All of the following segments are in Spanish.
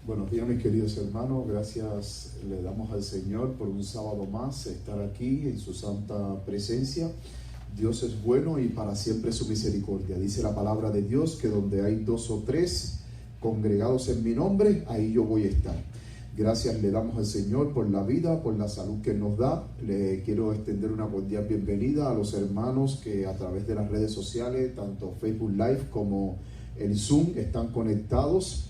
Buenos días, mis queridos hermanos. Gracias le damos al Señor por un sábado más estar aquí en su santa presencia. Dios es bueno y para siempre su misericordia. Dice la palabra de Dios que donde hay 2 o 3 congregados en mi nombre, ahí yo voy a estar. Gracias le damos al Señor por la vida, por la salud que nos da. Le quiero extender una cordial bienvenida a los hermanos que a través de las redes sociales, tanto Facebook Live como el Zoom, están conectados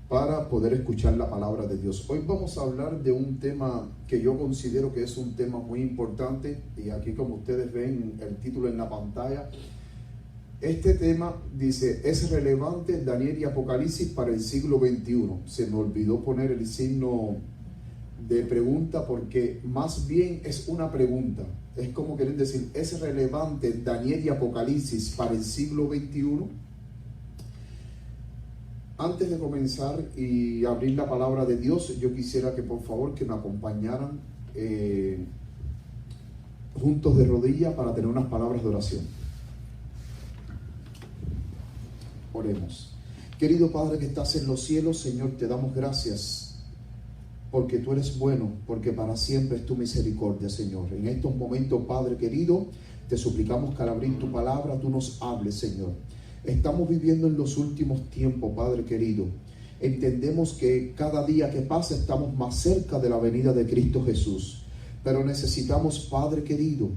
para poder escuchar la palabra de Dios. Hoy vamos a hablar de un tema que yo considero que es un tema muy importante, y aquí, como ustedes ven el título en la pantalla, este tema dice: ¿es relevante Daniel y Apocalipsis para el siglo XXI? Se me olvidó poner el signo de pregunta porque más bien es una pregunta. Es como querer decir: ¿es relevante Daniel y Apocalipsis para el siglo XXI? Antes de comenzar y abrir la palabra de Dios, yo quisiera que por favor que me acompañaran juntos de rodillas para tener unas palabras de oración. Oremos. Querido Padre que estás en los cielos, Señor, te damos gracias porque tú eres bueno, porque para siempre es tu misericordia, Señor. En estos momentos, Padre querido, te suplicamos que al abrir tu palabra tú nos hables, Señor. Estamos viviendo en los últimos tiempos, Padre querido. Entendemos que cada día que pasa estamos más cerca de la venida de Cristo Jesús. Pero necesitamos, Padre querido,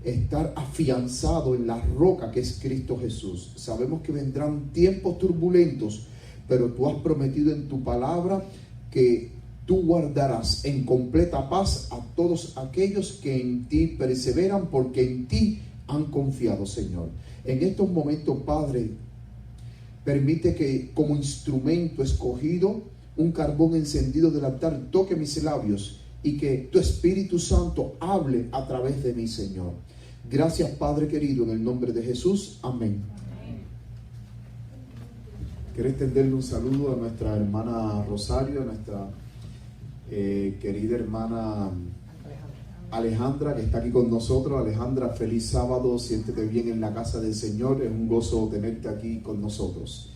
estar afianzado en la roca que es Cristo Jesús. Sabemos que vendrán tiempos turbulentos, pero tú has prometido en tu palabra que tú guardarás en completa paz a todos aquellos que en ti perseveran, porque en ti han confiado, Señor. En estos momentos, Padre, permite que como instrumento escogido, un carbón encendido del altar toque mis labios y que tu Espíritu Santo hable a través de mí, Señor. Gracias, Padre querido, en el nombre de Jesús. Amén. Quiero extenderle un saludo a nuestra hermana Rosario, a nuestra querida hermana Alejandra, que está aquí con nosotros. Alejandra, feliz sábado, siéntete bien en la casa del Señor, es un gozo tenerte aquí con nosotros.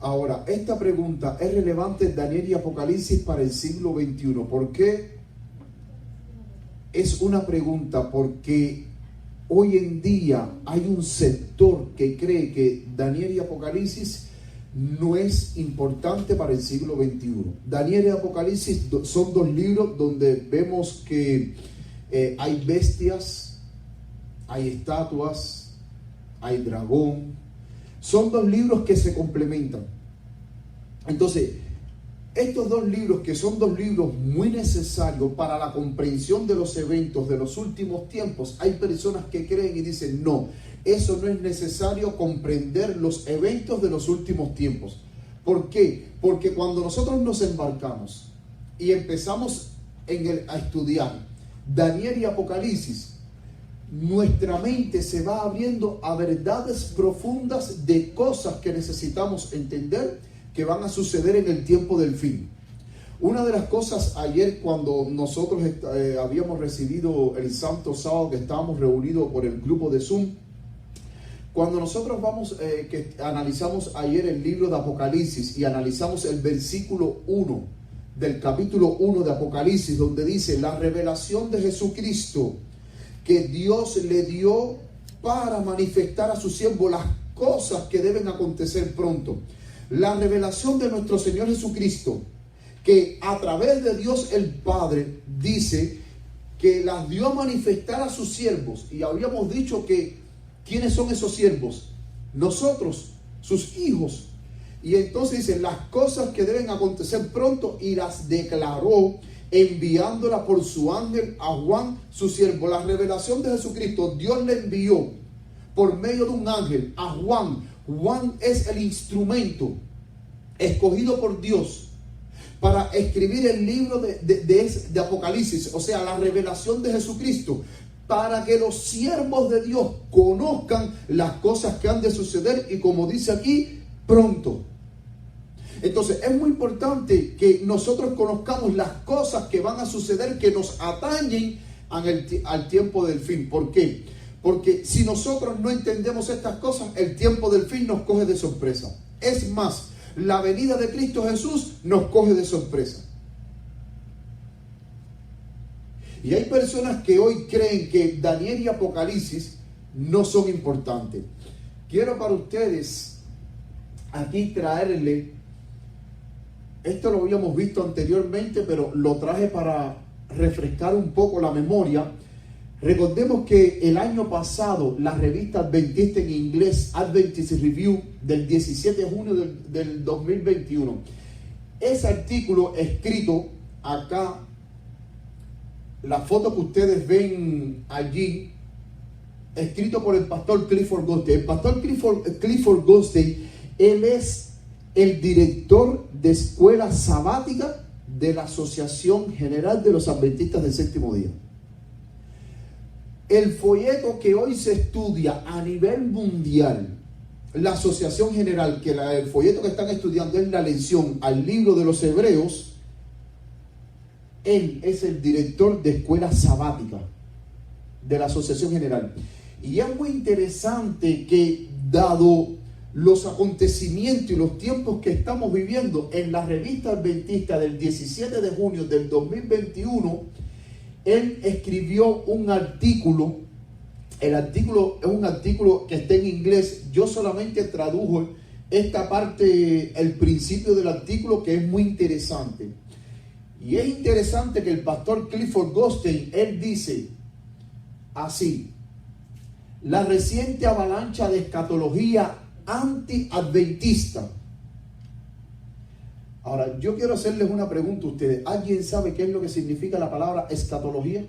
Ahora, esta pregunta: ¿es relevante Daniel y Apocalipsis para el siglo XXI? ¿Por qué es una pregunta? Porque hoy en día hay un sector que cree que Daniel y Apocalipsis no es importante para el siglo XXI. Daniel y Apocalipsis son 2 libros donde vemos que hay bestias, hay estatuas, hay dragón. Son 2 libros que se complementan. Entonces, estos 2 libros, que son 2 libros muy necesarios para la comprensión de los eventos de los últimos tiempos, hay personas que creen y dicen: no, eso no es necesario comprender los eventos de los últimos tiempos. ¿Por qué? Porque cuando nosotros nos embarcamos y empezamos a estudiar Daniel y Apocalipsis, nuestra mente se va abriendo a verdades profundas de cosas que necesitamos entender que van a suceder en el tiempo del fin. Una de las cosas ayer, cuando nosotros habíamos recibido el Santo Sábado, que estábamos reunidos por el grupo de Zoom, cuando nosotros que analizamos ayer el libro de Apocalipsis y analizamos el versículo 1 del capítulo 1 de Apocalipsis, donde dice: la revelación de Jesucristo que Dios le dio para manifestar a su siervo las cosas que deben acontecer pronto. La revelación de nuestro Señor Jesucristo, que a través de Dios el Padre dice que las dio a manifestar a sus siervos. Y habíamos dicho que ¿quiénes son esos siervos? Nosotros, sus hijos. Y entonces dice las cosas que deben acontecer pronto, y las declaró enviándola por su ángel a Juan, su siervo. La revelación de Jesucristo, Dios le envió por medio de un ángel a Juan. Juan es el instrumento escogido por Dios para escribir el libro de Apocalipsis, o sea, la revelación de Jesucristo, para que los siervos de Dios conozcan las cosas que han de suceder, y como dice aquí, pronto. Entonces es muy importante que nosotros conozcamos las cosas que van a suceder, que nos atañen al tiempo del fin. ¿Por qué? Porque si nosotros no entendemos estas cosas, el tiempo del fin nos coge de sorpresa. Es más, la venida de Cristo Jesús nos coge de sorpresa. Y hay personas que hoy creen que Daniel y Apocalipsis no son importantes. Quiero para ustedes aquí traerle, esto lo habíamos visto anteriormente, pero lo traje para refrescar un poco la memoria. Recordemos que el año pasado la revista adventista en inglés, Adventist Review, del 17 de junio del 2021, ese artículo escrito acá, la foto que ustedes ven allí, escrito por el pastor Clifford Goldstein. El pastor Clifford Goldstein, él es el director de escuela sabática de la Asociación General de los Adventistas del Séptimo Día. El folleto que hoy se estudia a nivel mundial, la Asociación General, que el folleto que están estudiando es la lección al libro de los Hebreos. Él es el director de escuela sabática de la Asociación General. Y es muy interesante que, dado los acontecimientos y los tiempos que estamos viviendo, en la revista adventista del 17 de junio del 2021, él escribió un artículo. El artículo es un artículo que está en inglés. Yo solamente tradujo esta parte, el principio del artículo, que es muy interesante. Y es interesante que el pastor Clifford Goldstein, él dice así: la reciente avalancha de escatología anti-adventista. Ahora, yo quiero hacerles una pregunta a ustedes. ¿Alguien sabe qué es lo que significa la palabra escatología?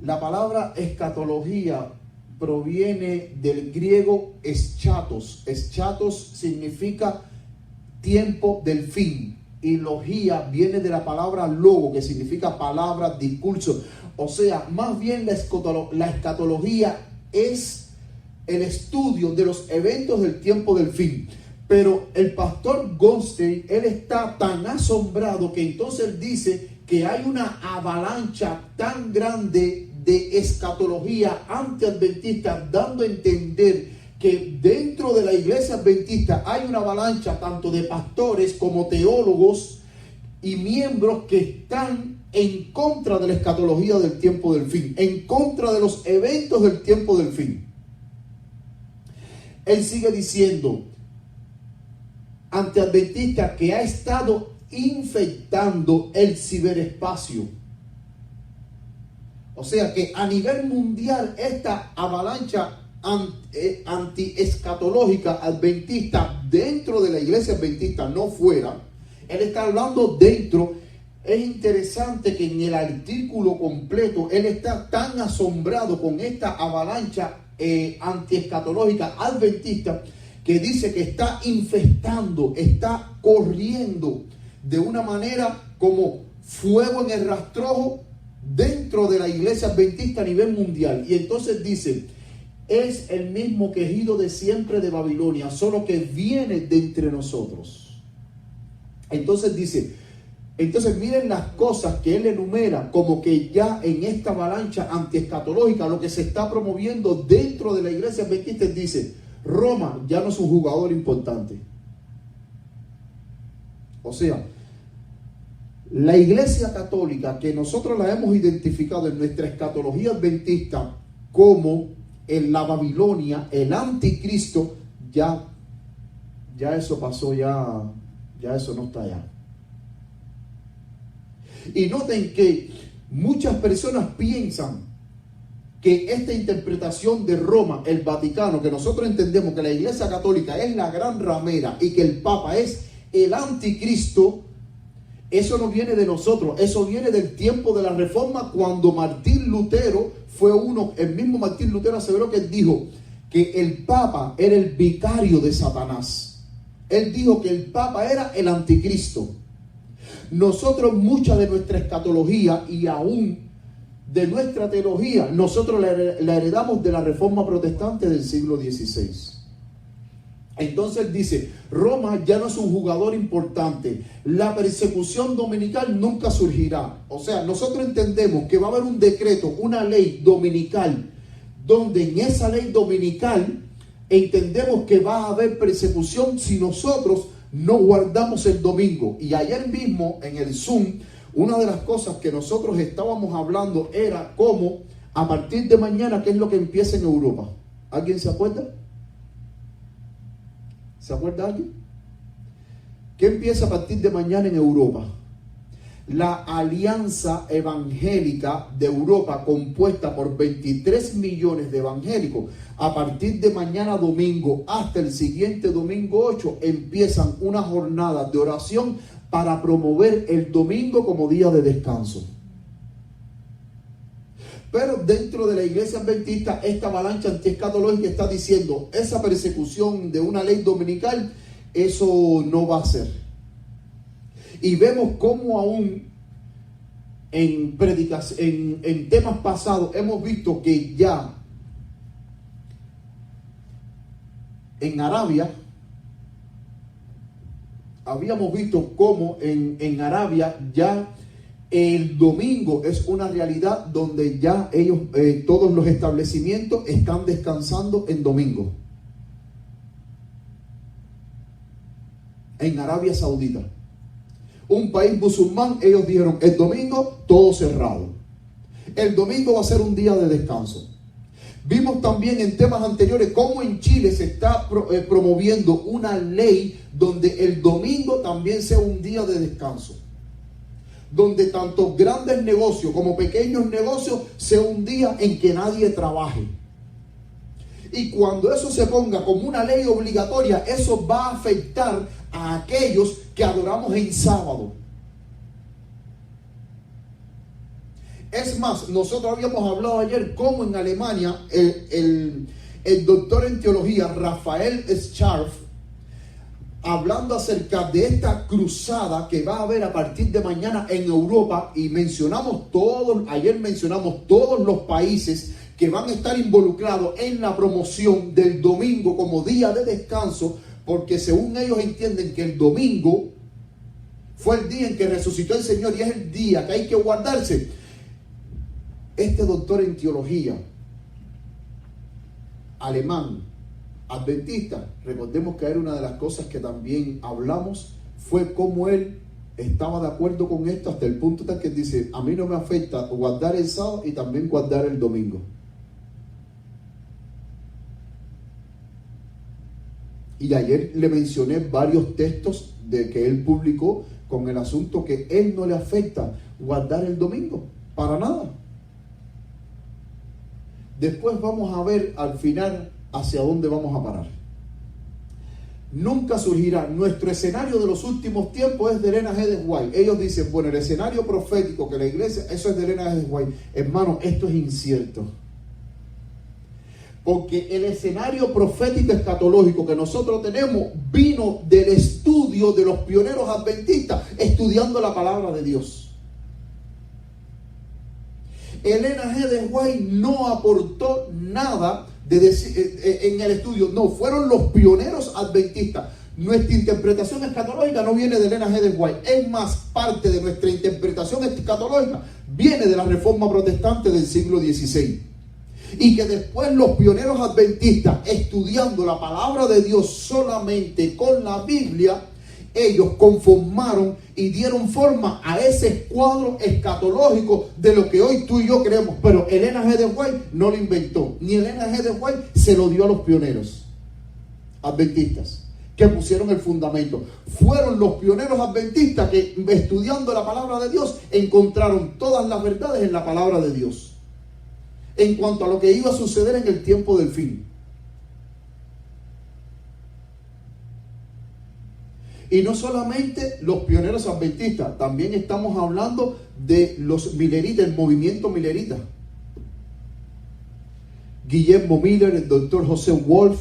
La palabra escatología proviene del griego eschatos. Eschatos significa tiempo del fin. Y logía viene de la palabra logo, que significa palabra, discurso. O sea, más bien la escatología es el estudio de los eventos del tiempo del fin. Pero el pastor Goldstein, él está tan asombrado que entonces él dice que hay una avalancha tan grande de escatología antiadventista, dando a entender que dentro de la iglesia adventista hay una avalancha tanto de pastores como teólogos y miembros que están en contra de la escatología del tiempo del fin, en contra de los eventos del tiempo del fin. Él sigue diciendo, antiadventista que ha estado infectando el ciberespacio. O sea que a nivel mundial esta avalancha anti-escatológica adventista dentro de la iglesia adventista, no fuera. Él está hablando dentro. Es interesante que en el artículo completo él está tan asombrado con esta avalancha anti-escatológica adventista, que dice que está infestando, está corriendo de una manera como fuego en el rastrojo dentro de la iglesia adventista a nivel mundial. Y entonces dice, es el mismo quejido de siempre de Babilonia, solo que viene de entre nosotros. Entonces dice, miren las cosas que él enumera como que ya en esta avalancha antiescatológica, lo que se está promoviendo dentro de la iglesia adventista. Dice, Roma ya no es un jugador importante. O sea, la iglesia católica, que nosotros la hemos identificado en nuestra escatología adventista como en la Babilonia, el anticristo, ya eso pasó, ya eso no está allá. Y noten que muchas personas piensan que esta interpretación de Roma, el Vaticano, que nosotros entendemos que la iglesia católica es la gran ramera y que el Papa es el anticristo, eso no viene de nosotros, eso viene del tiempo de la Reforma, cuando Martín Lutero el mismo Martín Lutero aseveró que dijo que el Papa era el vicario de Satanás. Él dijo que el Papa era el anticristo. Nosotros, mucha de nuestra escatología y aún de nuestra teología, nosotros la heredamos de la Reforma Protestante del siglo XVI. Entonces dice, Roma ya no es un jugador importante. La persecución dominical nunca surgirá. O sea, nosotros entendemos que va a haber un decreto, una ley dominical, donde en esa ley dominical entendemos que va a haber persecución si nosotros no guardamos el domingo. Y ayer mismo en el Zoom, una de las cosas que nosotros estábamos hablando era cómo a partir de mañana, ¿qué es lo que empieza en Europa? ¿Alguien se acuerda? ¿Se acuerda alguien? ¿Qué empieza a partir de mañana en Europa? La Alianza Evangélica de Europa, compuesta por 23 millones de evangélicos, a partir de mañana domingo hasta el siguiente domingo 8, empiezan una jornada de oración para promover el domingo como día de descanso. Pero dentro de la iglesia adventista, esta avalancha antiescatológica está diciendo, esa persecución de una ley dominical, eso no va a ser. Y vemos cómo aún en temas pasados hemos visto que ya en Arabia, habíamos visto cómo en Arabia ya el domingo es una realidad donde ya ellos, todos los establecimientos están descansando en domingo. En Arabia Saudita, un país musulmán, ellos dijeron, el domingo todo cerrado. El domingo va a ser un día de descanso. Vimos también en temas anteriores cómo en Chile se está promoviendo una ley donde el domingo también sea un día de descanso. Donde tanto grandes negocios como pequeños negocios sea un día en que nadie trabaje. Y cuando eso se ponga como una ley obligatoria, eso va a afectar a aquellos que adoramos en sábado. Es más, nosotros habíamos hablado ayer cómo en Alemania el doctor en teología Raphael Scharf, hablando acerca de esta cruzada que va a haber a partir de mañana en Europa, y ayer mencionamos todos los países que van a estar involucrados en la promoción del domingo como día de descanso, porque según ellos entienden que el domingo fue el día en que resucitó el Señor y es el día que hay que guardarse. Este doctor en teología alemán, adventista, recordemos que era una de las cosas que también hablamos, fue cómo él estaba de acuerdo con esto hasta el punto tal que dice, a mí no me afecta guardar el sábado y también guardar el domingo. Y ayer le mencioné varios textos de que él publicó con el asunto que él no le afecta guardar el domingo, para nada. Después vamos a ver al final hacia dónde vamos a parar. Nunca surgirá. Nuestro escenario de los últimos tiempos es de Elena G. de White. Ellos dicen, bueno, el escenario profético que la iglesia, eso es de Elena G. de White. Hermano, esto es incierto. Porque el escenario profético escatológico que nosotros tenemos vino del estudio de los pioneros adventistas, estudiando la palabra de Dios. Elena G. de White no aportó nada en el estudio, no, fueron los pioneros adventistas. Nuestra interpretación escatológica no viene de Elena G. de White, es más, parte de nuestra interpretación escatológica viene de la Reforma Protestante del siglo XVI. Y que después los pioneros adventistas, estudiando la palabra de Dios solamente con la Biblia, ellos conformaron y dieron forma a ese cuadro escatológico de lo que hoy tú y yo creemos. Pero Elena G. de White no lo inventó, ni Elena G. de White se lo dio a los pioneros adventistas que pusieron el fundamento. Fueron los pioneros adventistas que, estudiando la palabra de Dios, encontraron todas las verdades en la palabra de Dios en cuanto a lo que iba a suceder en el tiempo del fin. Y no solamente los pioneros adventistas, también estamos hablando de los mileritas, el movimiento milerita. Guillermo Miller, el doctor José Wolf,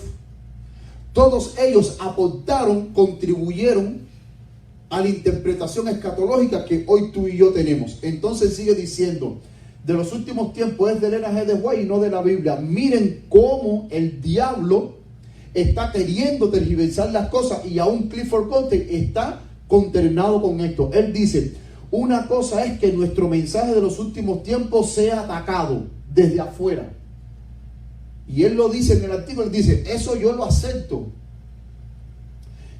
todos ellos aportaron, contribuyeron a la interpretación escatológica que hoy tú y yo tenemos. Entonces sigue diciendo, de los últimos tiempos es de Elena G. de White y no de la Biblia. Miren cómo el diablo está queriendo tergiversar las cosas, y aún Clifford Conte está consternado con esto. Él dice, una cosa es que nuestro mensaje de los últimos tiempos sea atacado desde afuera. Y él lo dice en el artículo, él dice, eso yo lo acepto.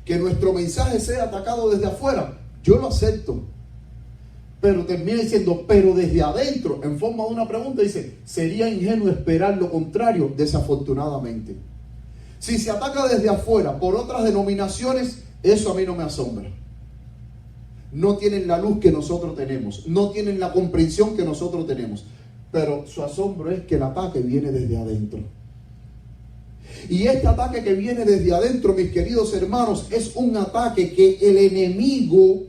Que nuestro mensaje sea atacado desde afuera, yo lo acepto. Pero termina diciendo, pero desde adentro, en forma de una pregunta, dice, sería ingenuo esperar lo contrario, desafortunadamente. Si se ataca desde afuera por otras denominaciones, eso a mí no me asombra. No tienen la luz que nosotros tenemos, no tienen la comprensión que nosotros tenemos. Pero su asombro es que el ataque viene desde adentro. Y este ataque que viene desde adentro, mis queridos hermanos, es un ataque que el enemigo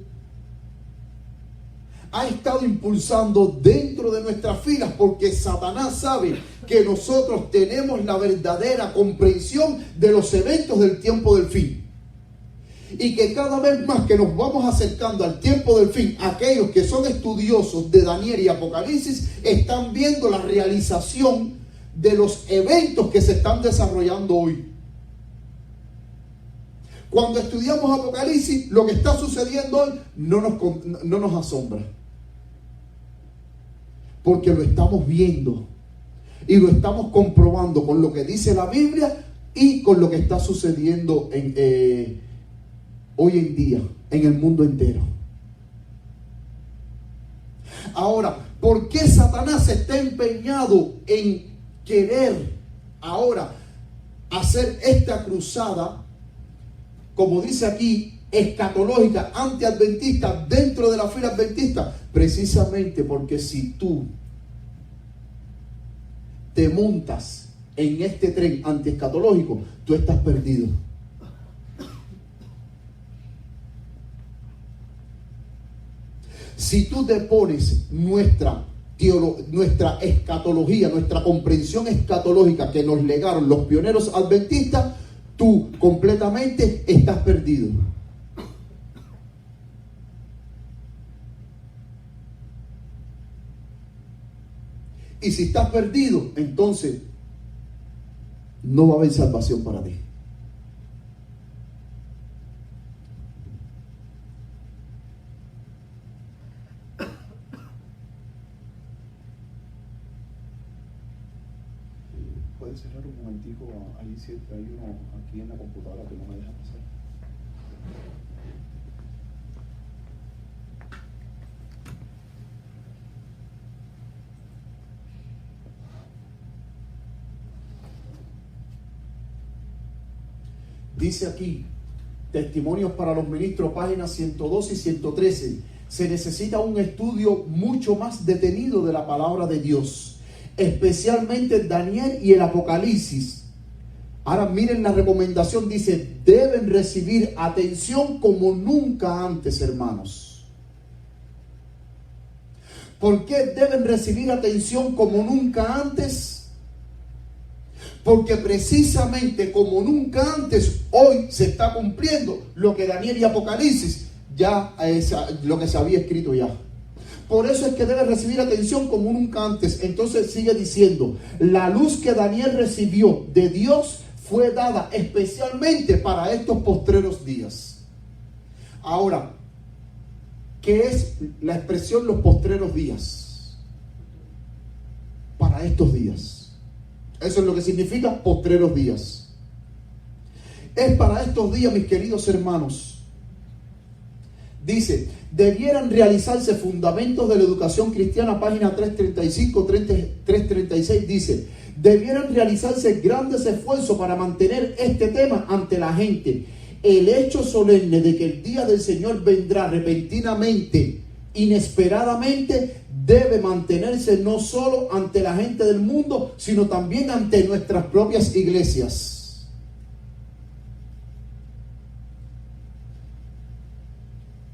ha estado impulsando dentro de nuestras filas, porque Satanás sabe que nosotros tenemos la verdadera comprensión de los eventos del tiempo del fin. Y que cada vez más que nos vamos acercando al tiempo del fin, aquellos que son estudiosos de Daniel y Apocalipsis están viendo la realización de los eventos que se están desarrollando hoy. Cuando estudiamos Apocalipsis, lo que está sucediendo hoy no nos asombra. Porque lo estamos viendo y lo estamos comprobando con lo que dice la Biblia y con lo que está sucediendo hoy en día en el mundo entero. Ahora, ¿por qué Satanás está empeñado en querer ahora hacer esta cruzada, como dice aquí, escatológica, antiadventista, dentro de la fila adventista? Precisamente porque si tú te montas en este tren antiescatológico, tú estás perdido. Si tú te pones nuestra escatología, nuestra comprensión escatológica que nos legaron los pioneros adventistas, tú completamente estás perdido. Y si estás perdido, entonces no va a haber salvación para ti. ¿Puedes cerrar un momentico? Ahí sí, hay uno aquí en la computadora que no me deja pasar. Dice aquí, Testimonios para los Ministros, páginas 102 y 113. Se necesita un estudio mucho más detenido de la palabra de Dios, especialmente Daniel y el Apocalipsis. Ahora miren la recomendación, dice, deben recibir atención como nunca antes, hermanos. ¿Por qué deben recibir atención como nunca antes? Porque precisamente como nunca antes, hoy se está cumpliendo lo que Daniel y Apocalipsis ya es lo que se había escrito ya. Por eso es que debe recibir atención como nunca antes. Entonces sigue diciendo, la luz que Daniel recibió de Dios fue dada especialmente para estos postreros días. Ahora, ¿qué es la expresión los postreros días? Para estos días. Eso es lo que significa postreros días. Es para estos días, mis queridos hermanos. Dice, debieran realizarse fundamentos de la educación cristiana, página 335, 336, dice, debieran realizarse grandes esfuerzos para mantener este tema ante la gente. El hecho solemne de que el día del Señor vendrá repentinamente, inesperadamente, debe mantenerse no solo ante la gente del mundo, sino también ante nuestras propias iglesias.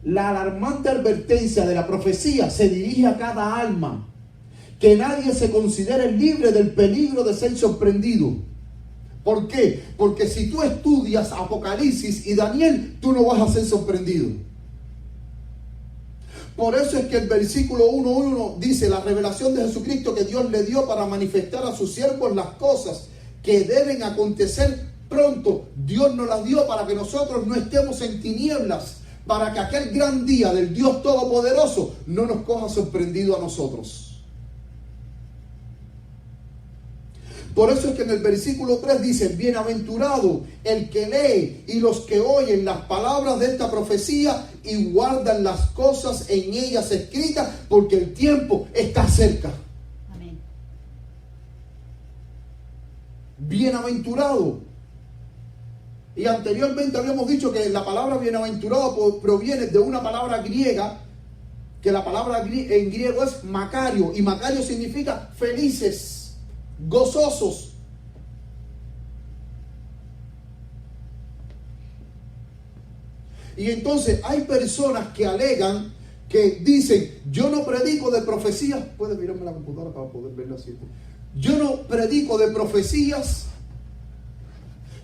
La alarmante advertencia de la profecía se dirige a cada alma. Que nadie se considere libre del peligro de ser sorprendido. ¿Por qué? Porque si tú estudias Apocalipsis y Daniel, tú no vas a ser sorprendido. Por eso es que el versículo 1:1 dice, la revelación de Jesucristo que Dios le dio para manifestar a sus siervos las cosas que deben acontecer pronto. Dios nos las dio para que nosotros no estemos en tinieblas, para que aquel gran día del Dios Todopoderoso no nos coja sorprendido a nosotros. Por eso es que en el versículo 3 dice: bienaventurado el que lee y los que oyen las palabras de esta profecía y guardan las cosas en ellas escritas, porque el tiempo está cerca. Amén. Bienaventurado. Y anteriormente habíamos dicho que la palabra bienaventurado proviene de una palabra griega, que la palabra en griego es Macario, y Macario significa felices, gozosos. Y entonces hay personas que alegan, que dicen: yo no predico de profecías. Puedes mirarme la computadora para poder verla así. Yo no predico de profecías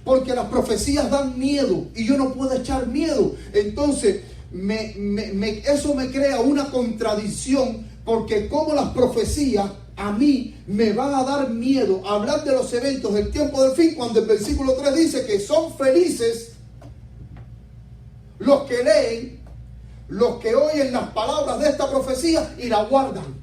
porque las profecías dan miedo y yo no puedo echar miedo. Entonces eso me crea una contradicción, porque como las profecías a mí me van a dar miedo hablar de los eventos del tiempo del fin, cuando el versículo 3 dice que son felices los que leen, los que oyen las palabras de esta profecía y la guardan.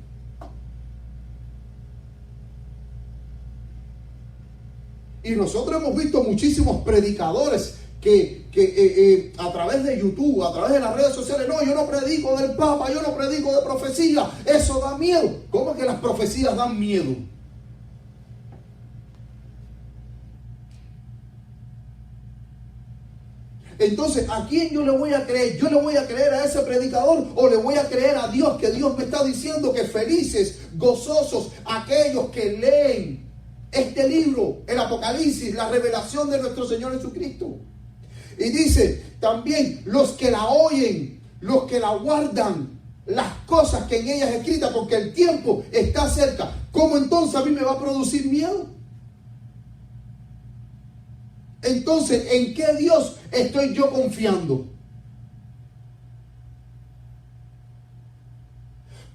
Y nosotros hemos visto muchísimos predicadores que a través de YouTube, a través de las redes sociales: no, yo no predico del Papa, yo no predico de profecía, eso da miedo. ¿Cómo es que las profecías dan miedo? Entonces, ¿a quién yo le voy a creer? ¿Yo le voy a creer a ese predicador o le voy a creer a Dios? Que Dios me está diciendo que felices, gozosos, aquellos que leen este libro, el Apocalipsis, la revelación de nuestro Señor Jesucristo. Y dice también: los que la oyen, los que la guardan, las cosas que en ellas escritas, porque el tiempo está cerca. ¿Cómo entonces a mí me va a producir miedo? Entonces, ¿en qué Dios estoy yo confiando?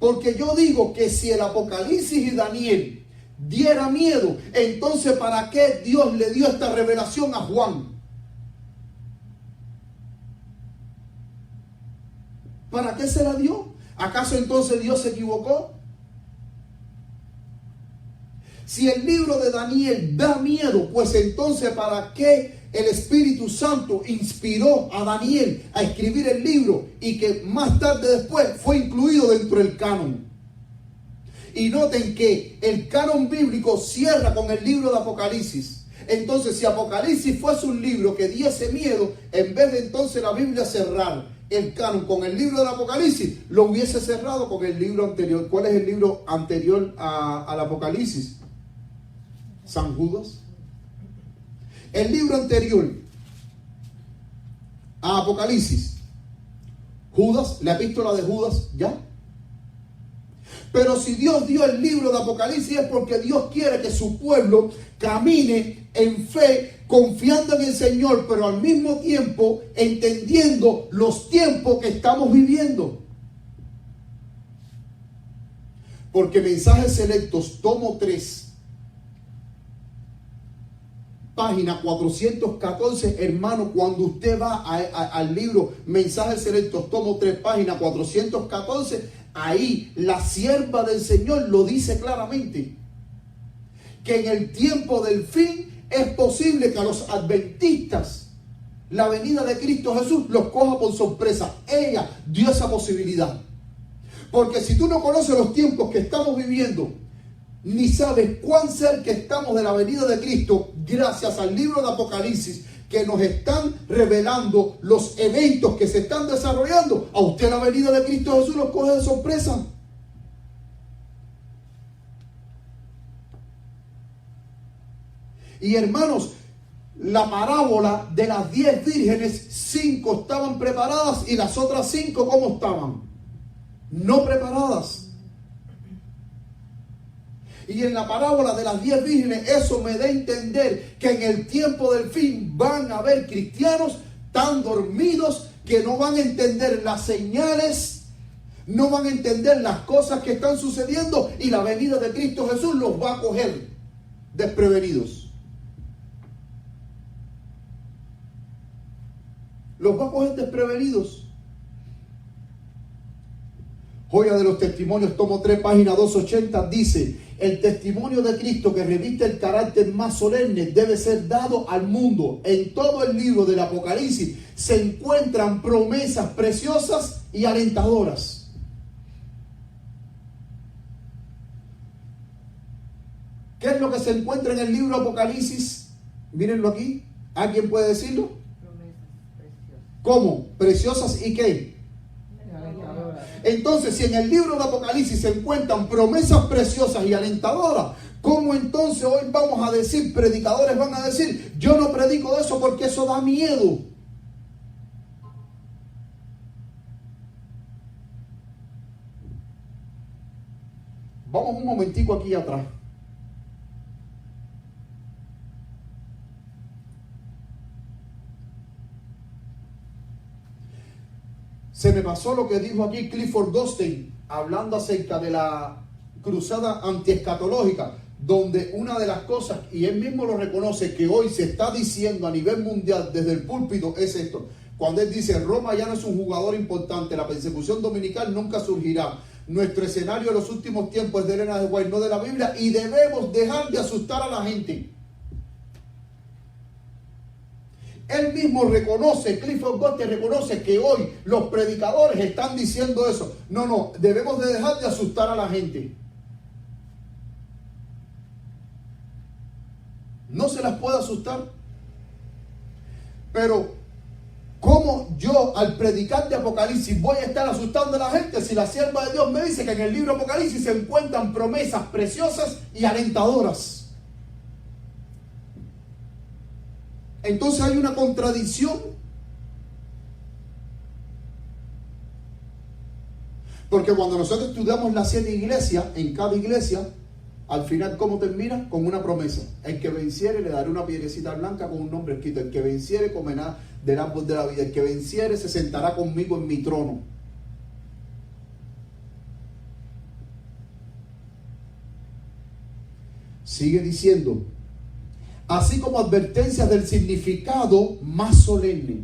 Porque yo digo que si el Apocalipsis y Daniel diera miedo, entonces ¿para qué Dios le dio esta revelación a Juan? ¿Para qué se la dio? ¿Acaso entonces Dios se equivocó? Si el libro de Daniel da miedo, pues entonces ¿para qué el Espíritu Santo inspiró a Daniel a escribir el libro y que más tarde después fue incluido dentro del canon? Y noten que el canon bíblico cierra con el libro de Apocalipsis. Entonces, si Apocalipsis fuese un libro que diese miedo, en vez de entonces la Biblia cerrar el canon con el libro del Apocalipsis, lo hubiese cerrado con el libro anterior. ¿Cuál es el libro anterior al Apocalipsis? San Judas. El libro anterior a Apocalipsis, Judas, la epístola de Judas, ¿ya? Pero si Dios dio el libro de Apocalipsis es porque Dios quiere que su pueblo camine en fe, confiando en el Señor, pero al mismo tiempo entendiendo los tiempos que estamos viviendo. Porque Mensajes Selectos, tomo 3, página 414, hermano, cuando usted va al libro Mensajes Selectos, tomo 3, página 414, ahí la sierva del Señor lo dice claramente, que en el tiempo del fin es posible que a los adventistas la venida de Cristo Jesús los coja por sorpresa. Ella dio esa posibilidad. Porque si tú no conoces los tiempos que estamos viviendo, ni sabes cuán cerca estamos de la venida de Cristo, gracias al libro de Apocalipsis, que nos están revelando los eventos que se están desarrollando, a usted la venida de Cristo Jesús los coge de sorpresa. Y hermanos, la parábola de las 10 vírgenes, 5 estaban preparadas y las otras 5, ¿cómo estaban? No preparadas. Y en la parábola de las 10 vírgenes, eso me da a entender que en el tiempo del fin van a haber cristianos tan dormidos que no van a entender las señales, no van a entender las cosas que están sucediendo, y la venida de Cristo Jesús los va a coger desprevenidos. Los va a coger desprevenidos. Joya de los Testimonios, tomo 3, página 280, dice: el testimonio de Cristo que reviste el carácter más solemne debe ser dado al mundo. En todo el libro del Apocalipsis se encuentran promesas preciosas y alentadoras. ¿Qué es lo que se encuentra en el libro Apocalipsis? Mírenlo aquí. ¿Alguien puede decirlo? Promesas preciosas. ¿Cómo? ¿Preciosas y qué? Entonces, si en el libro de Apocalipsis se encuentran promesas preciosas y alentadoras, ¿cómo entonces hoy vamos a decir, predicadores van a decir, yo no predico de eso porque eso da miedo? Vamos un momentico aquí atrás. Se me pasó lo que dijo aquí Clifford Goldstein, hablando acerca de la cruzada antiescatológica, donde una de las cosas, y él mismo lo reconoce, que hoy se está diciendo a nivel mundial desde el púlpito, es esto. Cuando él dice, Roma ya no es un jugador importante, la persecución dominical nunca surgirá. Nuestro escenario de los últimos tiempos es de Elena de White, no de la Biblia, y debemos dejar de asustar a la gente. Él mismo reconoce, Clifford Goldstein reconoce que hoy los predicadores están diciendo eso. No, debemos de dejar de asustar a la gente. No se las puede asustar. Pero, ¿cómo yo al predicar de Apocalipsis voy a estar asustando a la gente si la sierva de Dios me dice que en el libro Apocalipsis se encuentran promesas preciosas y alentadoras? Entonces hay una contradicción. Porque cuando nosotros estudiamos las 7 iglesias, en cada iglesia, al final, ¿cómo termina? Con una promesa. El que venciere le daré una piedrecita blanca con un nombre escrito. El que venciere comerá del árbol de la vida. El que venciere se sentará conmigo en mi trono. Sigue diciendo, así como advertencias del significado más solemne.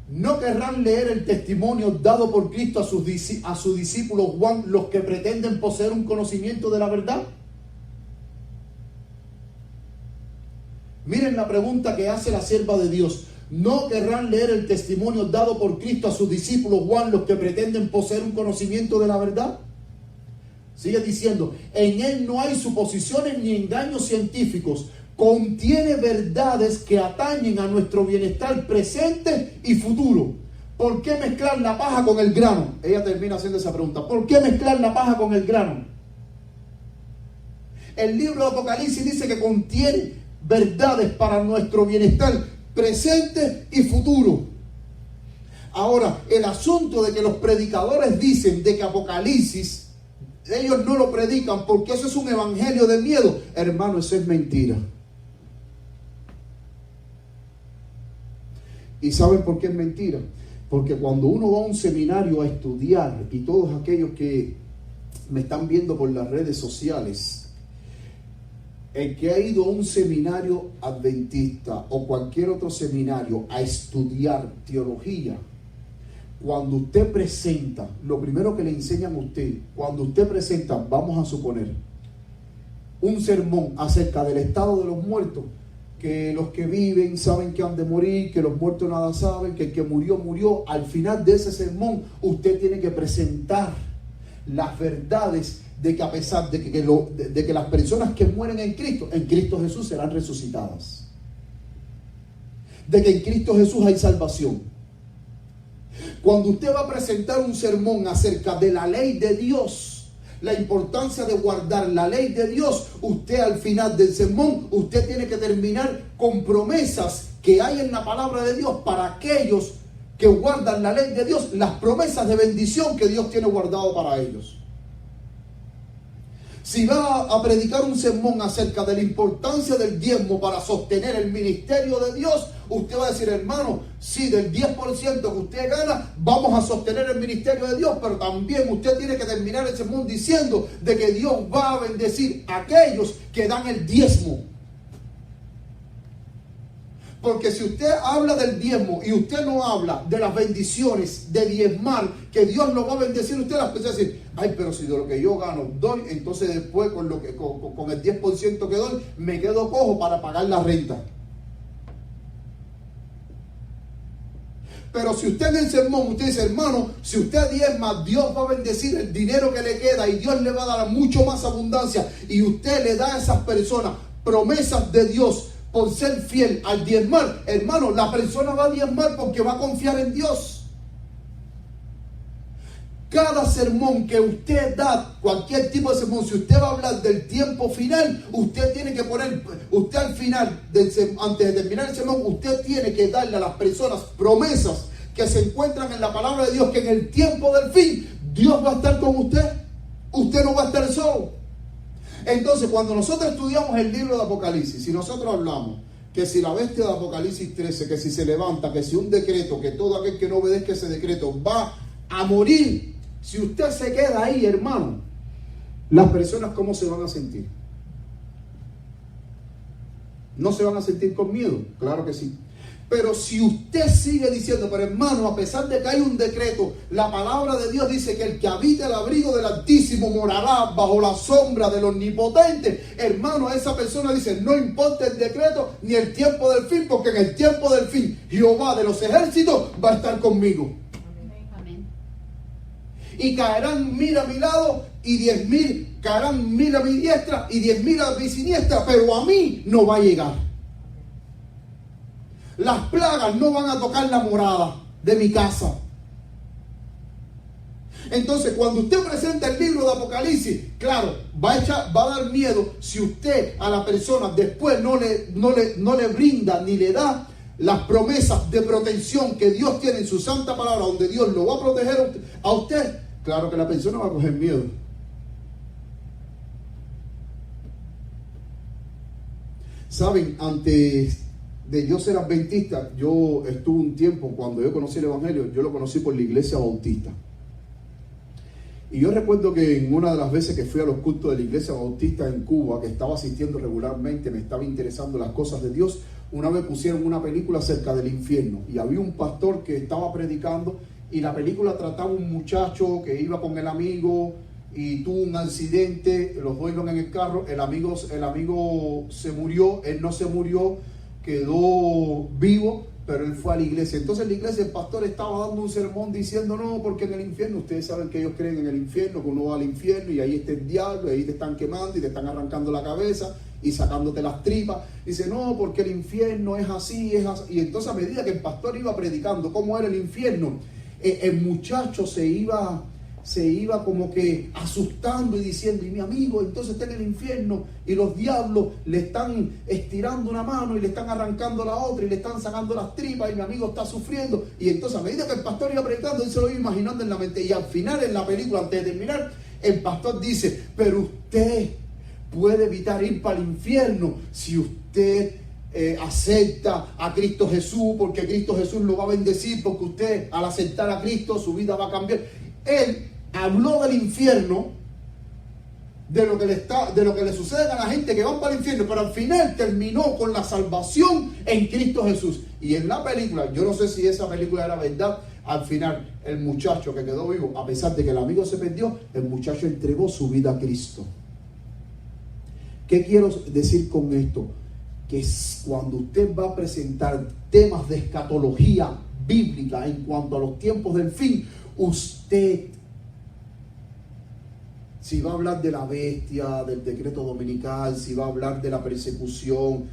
¿No querrán leer el testimonio dado por Cristo a su discípulo Juan los que pretenden poseer un conocimiento de la verdad? Miren la pregunta que hace la sierva de Dios. ¿No querrán leer el testimonio dado por Cristo a sus discípulos Juan los que pretenden poseer un conocimiento de la verdad? Sigue diciendo, en él no hay suposiciones ni engaños científicos. Contiene verdades que atañen a nuestro bienestar presente y futuro. ¿Por qué mezclar la paja con el grano? Ella termina haciendo esa pregunta. ¿Por qué mezclar la paja con el grano? El libro de Apocalipsis dice que contiene verdades para nuestro bienestar presente y futuro. Ahora, el asunto de que los predicadores dicen de que Apocalipsis, ellos no lo predican porque eso es un evangelio de miedo. Hermano, eso es mentira. ¿Y saben por qué es mentira? Porque cuando uno va a un seminario a estudiar, y todos aquellos que me están viendo por las redes sociales, el que ha ido a un seminario adventista o cualquier otro seminario a estudiar teología, cuando usted presenta, lo primero que le enseñan a usted, cuando usted presenta, vamos a suponer, un sermón acerca del estado de los muertos, que los que viven saben que han de morir, que los muertos nada saben, que el que murió, murió. Al final de ese sermón, usted tiene que presentar las verdades de que a pesar de que las personas que mueren en Cristo Jesús serán resucitadas. De que en Cristo Jesús hay salvación. Cuando usted va a presentar un sermón acerca de la ley de Dios, la importancia de guardar la ley de Dios, usted al final del sermón, usted tiene que terminar con promesas que hay en la palabra de Dios para aquellos que guardan la ley de Dios, las promesas de bendición que Dios tiene guardado para ellos. Si va a predicar un sermón acerca de la importancia del diezmo para sostener el ministerio de Dios, usted va a decir, hermano, sí, del 10% que usted gana, vamos a sostener el ministerio de Dios, pero también usted tiene que terminar el sermón diciendo de que Dios va a bendecir a aquellos que dan el diezmo. Porque si usted habla del diezmo y usted no habla de las bendiciones de diezmar, que Dios lo va a bendecir, usted las empieza a decir, Ay, pero si de lo que yo gano doy, entonces después con el 10% que doy, me quedo cojo para pagar la renta. Pero si usted en el sermón, usted dice, hermano, si usted diezma, Dios va a bendecir el dinero que le queda y Dios le va a dar mucho más abundancia. Y usted le da a esas personas promesas de Dios por ser fiel al diezmar. Hermano, la persona va a diezmar porque va a confiar en Dios. Cada sermón que usted da, cualquier tipo de sermón, si usted va a hablar del tiempo final, usted tiene que poner, usted al final, antes de terminar el sermón, usted tiene que darle a las personas promesas que se encuentran en la palabra de Dios, que en el tiempo del fin, Dios va a estar con usted. Usted no va a estar solo. Entonces, cuando nosotros estudiamos el libro de Apocalipsis, si nosotros hablamos que si la bestia de Apocalipsis 13, que si se levanta, que si un decreto, que todo aquel que no obedezca ese decreto va a morir. Si usted se queda ahí, hermano, las personas ¿cómo se van a sentir? ¿No se van a sentir con miedo? Claro que sí. Pero si usted sigue diciendo, pero hermano, a pesar de que hay un decreto, la palabra de Dios dice que el que habita el abrigo del Altísimo morará bajo la sombra del Omnipotente. Hermano, esa persona dice, no importa el decreto ni el tiempo del fin, porque en el tiempo del fin Jehová de los ejércitos va a estar conmigo. Y caerán 1000 a mi lado y 10.000 caerán 1000 a mi diestra y 10.000 a mi siniestra, pero a mí no va a llegar. Las plagas no van a tocar la morada de mi casa. Entonces, cuando usted presenta el libro de Apocalipsis, claro, va a dar miedo si usted a la persona después no le brinda ni le da las promesas de protección que Dios tiene en su santa palabra, donde Dios lo va a proteger a usted. Claro que la persona va a coger miedo. Saben, antes de yo ser adventista, yo estuve un tiempo, cuando yo conocí el Evangelio, yo lo conocí por la Iglesia Bautista. Y yo recuerdo que en una de las veces que fui a los cultos de la Iglesia Bautista en Cuba, que estaba asistiendo regularmente, me estaba interesando las cosas de Dios, una vez pusieron una película acerca del infierno y había un pastor que estaba predicando y la película trataba un muchacho que iba con el amigo y tuvo un accidente, los dos iban en el carro, el amigo se murió, él no se murió, quedó vivo, pero él fue a la iglesia. Entonces en la iglesia el pastor estaba dando un sermón diciendo, no, porque en el infierno, ustedes saben que ellos creen en el infierno, que uno va al infierno y ahí está el diablo, y ahí te están quemando y te están arrancando la cabeza y sacándote las tripas. Dice, no, porque el infierno es así, es así. Y entonces a medida que el pastor iba predicando cómo era el infierno, el muchacho se iba como que asustando y diciendo, y mi amigo entonces está en el infierno y los diablos le están estirando una mano y le están arrancando la otra y le están sacando las tripas y mi amigo está sufriendo. Y entonces a medida que el pastor iba predicando, él se lo iba imaginando en la mente, y al final en la película, antes de terminar, el pastor dice, pero usted puede evitar ir para el infierno si usted acepta a Cristo Jesús, porque Cristo Jesús lo va a bendecir, porque usted al aceptar a Cristo su vida va a cambiar. Él habló del infierno, de lo que le sucede a la gente que va para el infierno, pero al final terminó con la salvación en Cristo Jesús. Y en la película, yo no sé si esa película era verdad, al final el muchacho que quedó vivo, a pesar de que el amigo se perdió, el muchacho entregó su vida a Cristo. ¿Qué quiero decir con esto? Que cuando usted va a presentar temas de escatología bíblica en cuanto a los tiempos del fin, usted, si va a hablar de la bestia, del decreto dominical, si va a hablar de la persecución,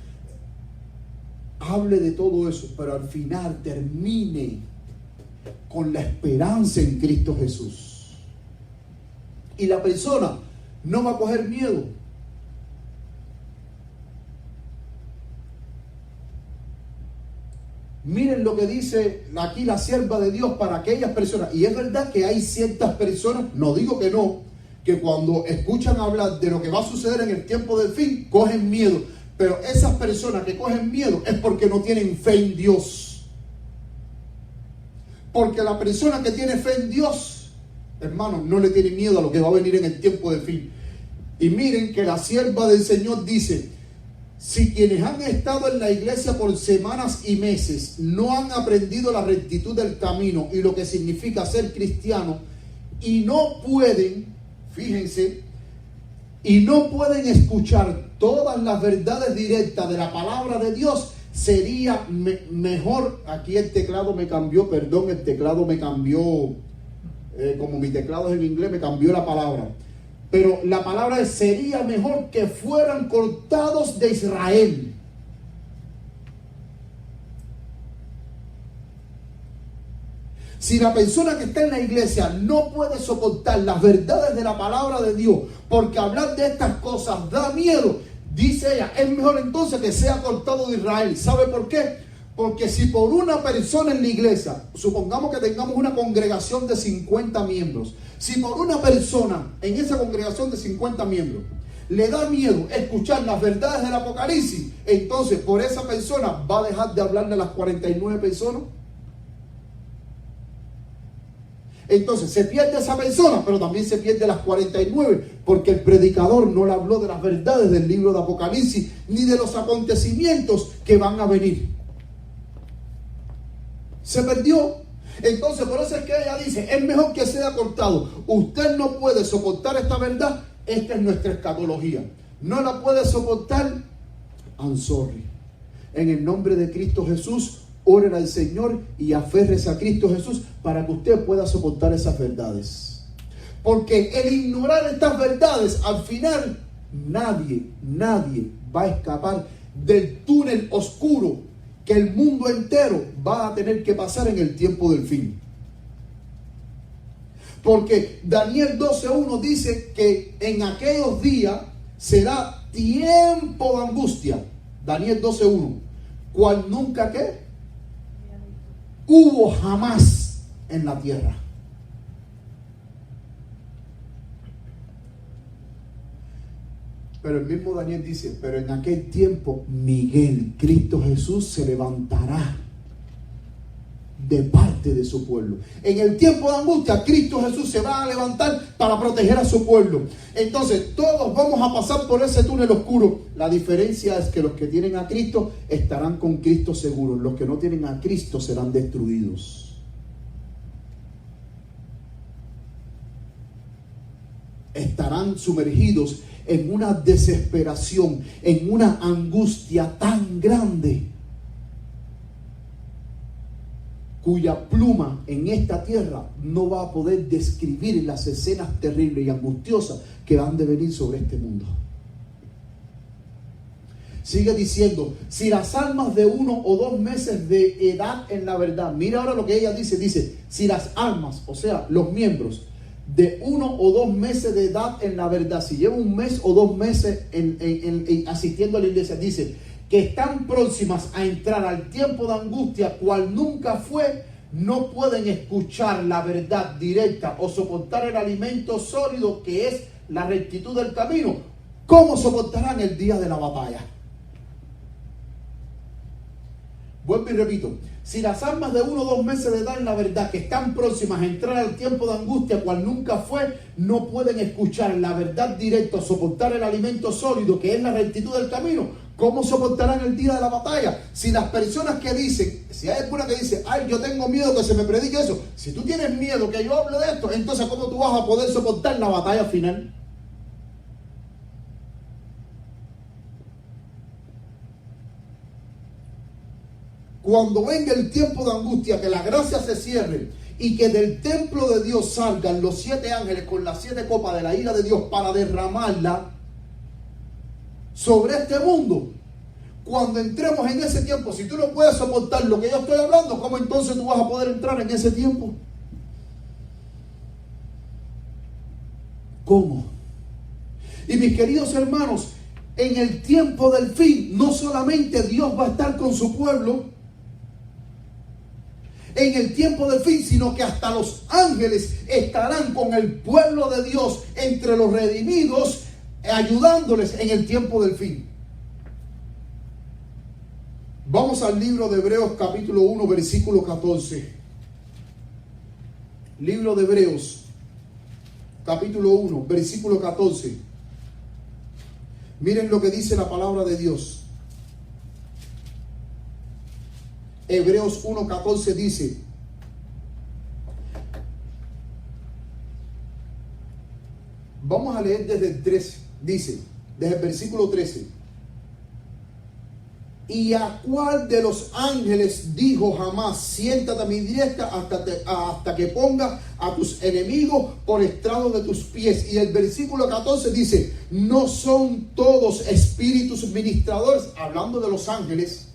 hable de todo eso, pero al final termine con la esperanza en Cristo Jesús. Y la persona no va a coger miedo. Miren lo que dice aquí la sierva de Dios para aquellas personas. Y es verdad que hay ciertas personas, no digo que no, que cuando escuchan hablar de lo que va a suceder en el tiempo del fin, cogen miedo. Pero esas personas que cogen miedo es porque no tienen fe en Dios. Porque la persona que tiene fe en Dios, hermano, no le tiene miedo a lo que va a venir en el tiempo del fin. Y miren que la sierva del Señor dice, si quienes han estado en la iglesia por semanas y meses no han aprendido la rectitud del camino y lo que significa ser cristiano, y no pueden, fíjense, y no pueden escuchar todas las verdades directas de la palabra de Dios, sería mejor. Aquí el teclado me cambió, perdón, el teclado me cambió, como mi teclado es en inglés, me cambió la palabra. Pero la palabra es: sería mejor que fueran cortados de Israel. Si la persona que está en la iglesia no puede soportar las verdades de la palabra de Dios, porque hablar de estas cosas da miedo, dice ella, es mejor entonces que sea cortado de Israel. ¿Sabe por qué? Porque si por una persona en la iglesia, supongamos que tengamos una congregación de 50 miembros, si por una persona en esa congregación de 50 miembros le da miedo escuchar las verdades del Apocalipsis, entonces por esa persona va a dejar de hablarle a las 49 personas. Entonces se pierde esa persona, pero también se pierde las 49, porque el predicador no le habló de las verdades del libro de Apocalipsis, ni de los acontecimientos que van a venir. Se perdió. Entonces por eso es que ella dice, es mejor que sea cortado. Usted no puede soportar esta verdad, esta es nuestra escatología. No la puede soportar, I'm sorry. En el nombre de Cristo Jesús, oren al Señor y aférrese a Cristo Jesús para que usted pueda soportar esas verdades. Porque el ignorar estas verdades, al final, nadie va a escapar del túnel oscuro que el mundo entero va a tener que pasar en el tiempo del fin. Porque Daniel 12:1 dice que en aquellos días será tiempo de angustia. Daniel 12:1. ¿Cuál nunca qué? Hubo jamás en la tierra. Pero el mismo Daniel dice, pero en aquel tiempo Miguel, Cristo Jesús, se levantará de parte de su pueblo. En el tiempo de angustia, Cristo Jesús se va a levantar para proteger a su pueblo. Entonces, todos vamos a pasar por ese túnel oscuro. La diferencia es que los que tienen a Cristo estarán con Cristo seguros. Los que no tienen a Cristo serán destruidos. Estarán sumergidos en una desesperación, en una angustia tan grande, cuya pluma en esta tierra no va a poder describir las escenas terribles y angustiosas que han de venir sobre este mundo. Sigue diciendo, si las almas de 1 o 2 meses de edad en la verdad, mira ahora lo que ella dice, si las almas, o sea, los miembros de 1 o 2 meses de edad en la verdad, si lleva 1 mes o 2 meses asistiendo a la iglesia, dice que están próximas a entrar al tiempo de angustia, cual nunca fue, no pueden escuchar la verdad directa o soportar el alimento sólido que es la rectitud del camino. ¿Cómo soportarán el día de la batalla? Vuelvo y repito, si las almas de 1 o 2 meses de edad en la verdad que están próximas a entrar al tiempo de angustia cual nunca fue, no pueden escuchar la verdad directa o soportar el alimento sólido que es la rectitud del camino, ¿cómo soportarán el día de la batalla? Si las personas que dicen, si hay alguna que dice, ay, yo tengo miedo que se me predique eso, si tú tienes miedo que yo hable de esto, entonces ¿cómo tú vas a poder soportar la batalla final? Cuando venga el tiempo de angustia, que la gracia se cierre y que del templo de Dios salgan los 7 ángeles con las 7 copas de la ira de Dios para derramarla sobre este mundo. Cuando entremos en ese tiempo, si tú no puedes soportar lo que yo estoy hablando, ¿cómo entonces tú vas a poder entrar en ese tiempo? ¿Cómo? Y mis queridos hermanos, en el tiempo del fin, no solamente Dios va a estar con su pueblo, en el tiempo del fin, sino que hasta los ángeles estarán con el pueblo de Dios entre los redimidos, ayudándoles en el tiempo del fin. Vamos al libro de Hebreos capítulo 1 versículo 14. Libro de Hebreos capítulo 1 versículo 14. Miren lo que dice la palabra de Dios. Hebreos 1:14 dice: Vamos a leer desde el 13. Dice, desde el versículo 13. ¿Y a cuál de los ángeles dijo jamás, siéntate a mi diestra hasta que ponga a tus enemigos por estrado de tus pies? Y el versículo 14 dice, ¿no son todos espíritus ministradores? Hablando de los ángeles.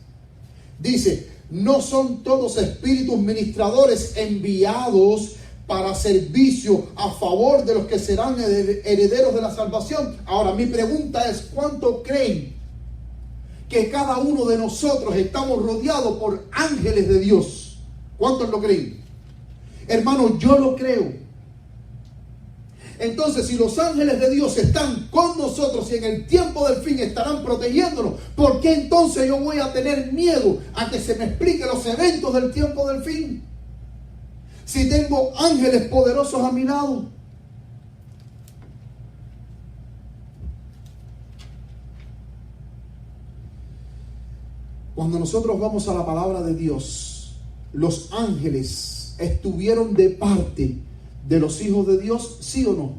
Dice, ¿no son todos espíritus ministradores enviados para servicio a favor de los que serán herederos de la salvación? Ahora, mi pregunta es, ¿cuánto creen que cada uno de nosotros estamos rodeados por ángeles de Dios? ¿Cuántos lo creen? Hermano, yo lo creo. Entonces, si los ángeles de Dios están con nosotros y en el tiempo del fin estarán protegiéndonos, ¿por qué entonces yo voy a tener miedo a que se me explique los eventos del tiempo del fin? Si tengo ángeles poderosos a mi lado. Cuando nosotros vamos a la palabra de Dios, los ángeles estuvieron de parte de los hijos de Dios, ¿sí o no?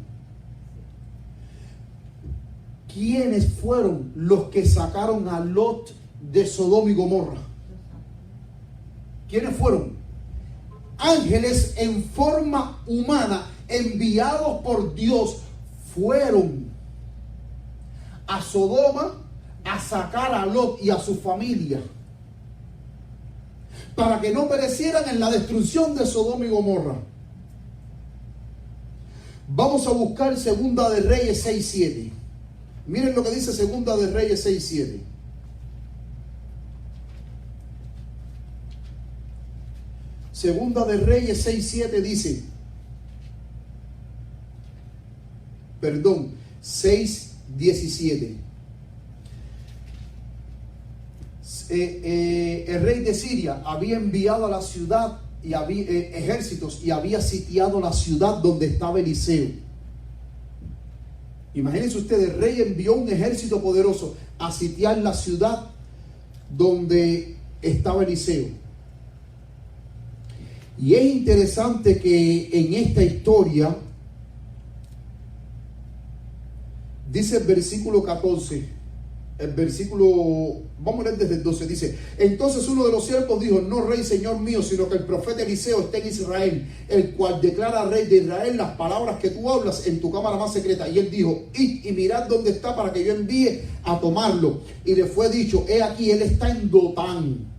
¿Quiénes fueron los que sacaron a Lot de Sodoma y Gomorra? ¿Quiénes fueron? Ángeles en forma humana, enviados por Dios, fueron a Sodoma a sacar a Lot y a su familia para que no perecieran en la destrucción de Sodoma y Gomorra. Vamos a buscar Segunda de Reyes 6:7. Miren lo que dice Segunda de Reyes 6:7. Segunda de Reyes 6:7 dice, 6:17. El rey de Siria había enviado a la ciudad y había ejércitos y había sitiado la ciudad donde estaba Eliseo. Imagínense ustedes, el rey envió un ejército poderoso a sitiar la ciudad donde estaba Eliseo. Y es interesante que en esta historia dice el versículo 14. El versículo, vamos a leer desde el 12, dice, entonces uno de los siervos dijo, no rey, señor mío, sino que el profeta Eliseo está en Israel, el cual declara al rey de Israel las palabras que tú hablas en tu cámara más secreta. Y él dijo, id y mirad dónde está para que yo envíe a tomarlo. Y le fue dicho, he aquí, él está en Dotán.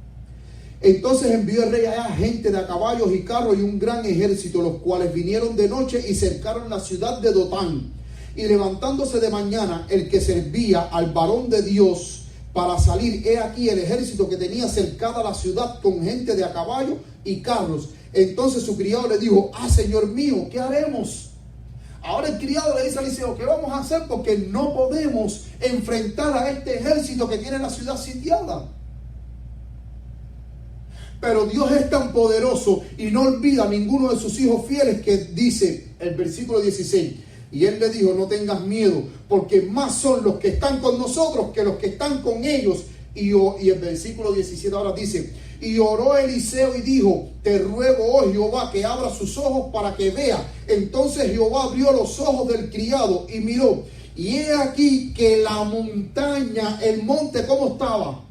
Entonces envió el rey allá gente de a caballos y carros y un gran ejército, los cuales vinieron de noche y cercaron la ciudad de Dotán. Y levantándose de mañana el que servía al varón de Dios para salir, he aquí el ejército que tenía cercada la ciudad con gente de a caballo y carros. Entonces su criado le dijo, señor mío, ¿qué haremos? Ahora el criado le dice a Eliseo, ¿qué vamos a hacer? Porque no podemos enfrentar a este ejército que tiene la ciudad sitiada. Pero Dios es tan poderoso y no olvida a ninguno de sus hijos fieles, que dice el versículo 16. Y él le dijo, no tengas miedo, porque más son los que están con nosotros que los que están con ellos. Y el versículo 17 ahora dice, y oró Eliseo y dijo, te ruego, oh Jehová, que abra sus ojos para que vea. Entonces Jehová abrió los ojos del criado y miró. Y he aquí que la montaña, el monte, ¿cómo estaba?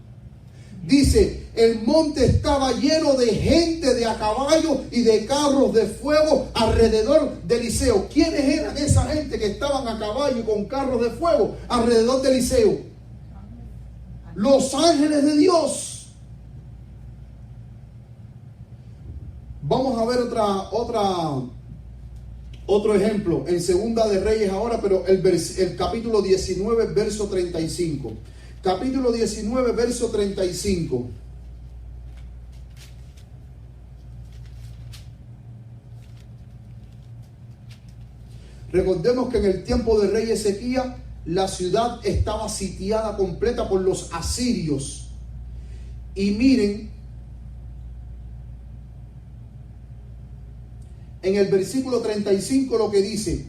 Dice, el monte estaba lleno de gente de a caballo y de carros de fuego alrededor de Eliseo. ¿Quiénes eran esa gente que estaban a caballo y con carros de fuego alrededor de Eliseo? Los ángeles de Dios. Vamos a ver otro ejemplo en Segunda de Reyes ahora, pero el capítulo 19, verso 35. Capítulo 19, verso 35. Recordemos que en el tiempo del rey Ezequías, la ciudad estaba sitiada completa por los asirios. Y miren, en el versículo 35 lo que dice.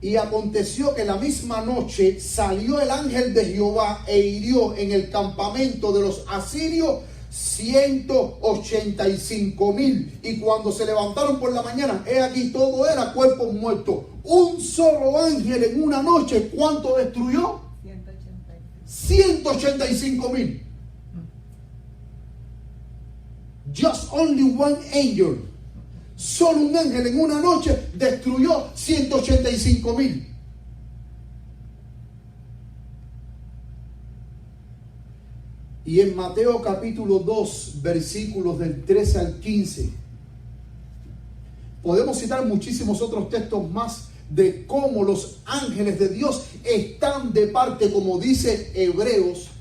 Y aconteció que la misma noche salió el ángel de Jehová e hirió en el campamento de los asirios 185,000. Y cuando se levantaron por la mañana, he aquí, todo era cuerpos muertos. Un solo ángel en una noche, ¿cuánto destruyó? 185,000. Just only one angel. Solo un ángel en una noche destruyó 185,000. Y en Mateo capítulo 2, versículos del 13 al 15, podemos citar muchísimos otros textos más de cómo los ángeles de Dios están de parte, como dice Hebreos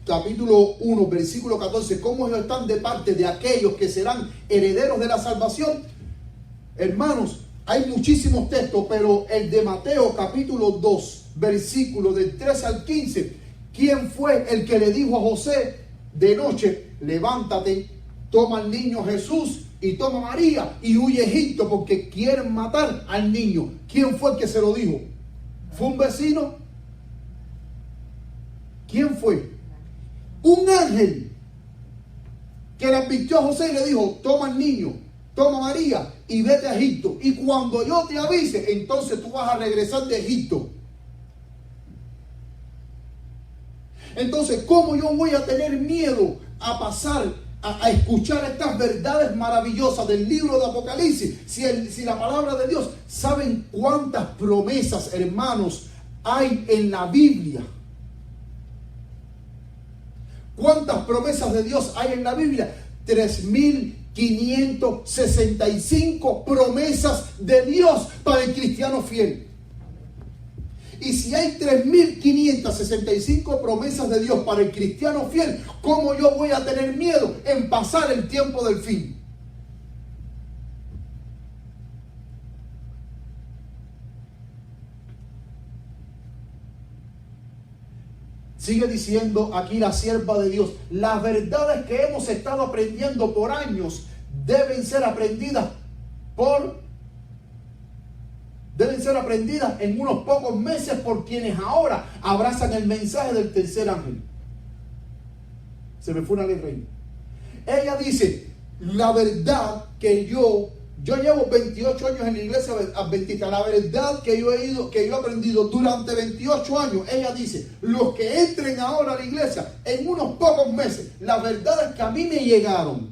capítulo 1, versículo 14, cómo ellos están de parte de aquellos que serán herederos de la salvación. Hermanos, hay muchísimos textos, pero el de Mateo capítulo 2, versículo del 13 al 15, ¿quién fue el que le dijo a José de noche, levántate, toma al niño Jesús y toma a María y huye a Egipto porque quieren matar al niño? ¿Quién fue el que se lo dijo? ¿Fue un vecino? ¿Quién fue? Un ángel que le advirtió a José y le dijo, toma al niño, toma a María y vete a Egipto. Y cuando yo te avise, entonces tú vas a regresar de Egipto. Entonces, ¿cómo yo voy a tener miedo a pasar a escuchar estas verdades maravillosas del libro de Apocalipsis? Si la palabra de Dios, ¿saben cuántas promesas, hermanos, hay en la Biblia? ¿Cuántas promesas de Dios hay en la Biblia? 3,565 promesas de Dios para el cristiano fiel. Y si hay 3,565 promesas de Dios para el cristiano fiel, ¿cómo yo voy a tener miedo en pasar el tiempo del fin? Sigue diciendo aquí la sierva de Dios, las verdades que hemos estado aprendiendo por años deben ser aprendidas en unos pocos meses por quienes ahora abrazan el mensaje del tercer ángel. Se me fue una letra ahí. Ella dice, la verdad que yo llevo 28 años en la iglesia adventista, la verdad que yo he aprendido durante 28 años, ella dice, los que entren ahora a la iglesia en unos pocos meses, las verdades que a mí me llegaron,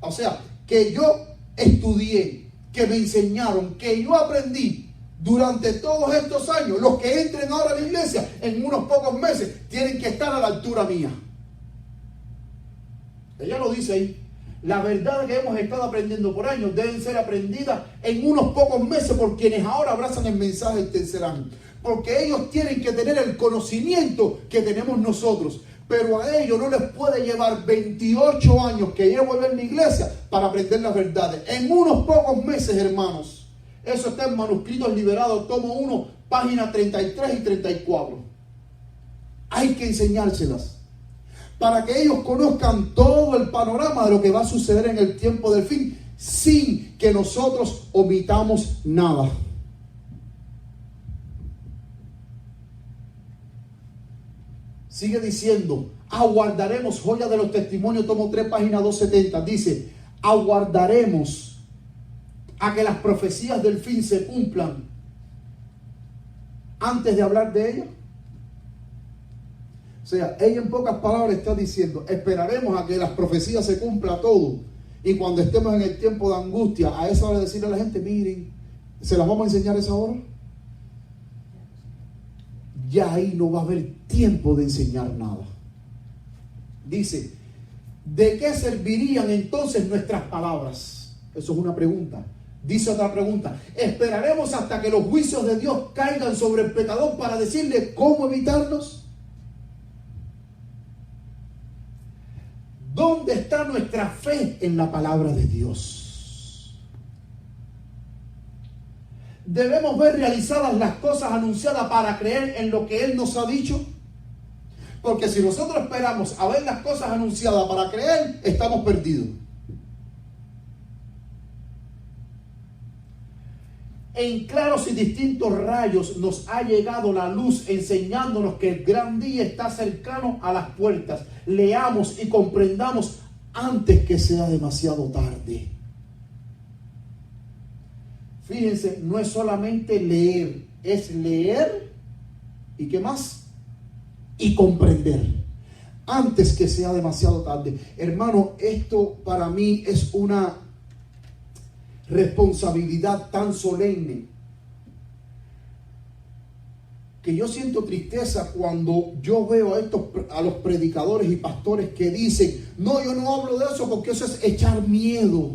o sea, que yo estudié, que me enseñaron, que yo aprendí durante todos estos años, los que entren ahora a la iglesia en unos pocos meses tienen que estar a la altura mía. Ella lo dice ahí. La verdad que hemos estado aprendiendo por años deben ser aprendidas en unos pocos meses por quienes ahora abrazan el mensaje del tercer ángel. Porque ellos tienen que tener el conocimiento que tenemos nosotros. Pero a ellos no les puede llevar 28 años que llevo en la iglesia para aprender las verdades. En unos pocos meses, hermanos. Eso está en Manuscritos Liberados, tomo 1, páginas 33 y 34. Hay que enseñárselas, para que ellos conozcan todo el panorama de lo que va a suceder en el tiempo del fin, sin que nosotros omitamos nada. Sigue diciendo, aguardaremos, joya de los testimonios, tomo 3, página 270, dice, aguardaremos a que las profecías del fin se cumplan antes de hablar de ellas. O sea, ella en pocas palabras está diciendo, esperaremos a que las profecías se cumpla todo. Y cuando estemos en el tiempo de angustia, a esa hora decirle a la gente, miren, ¿se las vamos a enseñar a esa hora? Ya ahí no va a haber tiempo de enseñar nada. Dice, ¿de qué servirían entonces nuestras palabras? Eso es una pregunta. Dice otra pregunta, ¿esperaremos hasta que los juicios de Dios caigan sobre el pecador para decirle cómo evitarlos? ¿Dónde está nuestra fe en la palabra de Dios? ¿Debemos ver realizadas las cosas anunciadas para creer en lo que Él nos ha dicho? Porque si nosotros esperamos a ver las cosas anunciadas para creer, estamos perdidos. En claros y distintos rayos nos ha llegado la luz, enseñándonos que el gran día está cercano a las puertas. Leamos y comprendamos antes que sea demasiado tarde. Fíjense, no es solamente leer, es leer y ¿qué más? Y comprender antes que sea demasiado tarde. Hermano, esto para mí es una responsabilidad tan solemne que yo siento tristeza cuando yo veo a los predicadores y pastores que dicen: no, yo no hablo de eso porque eso es echar miedo.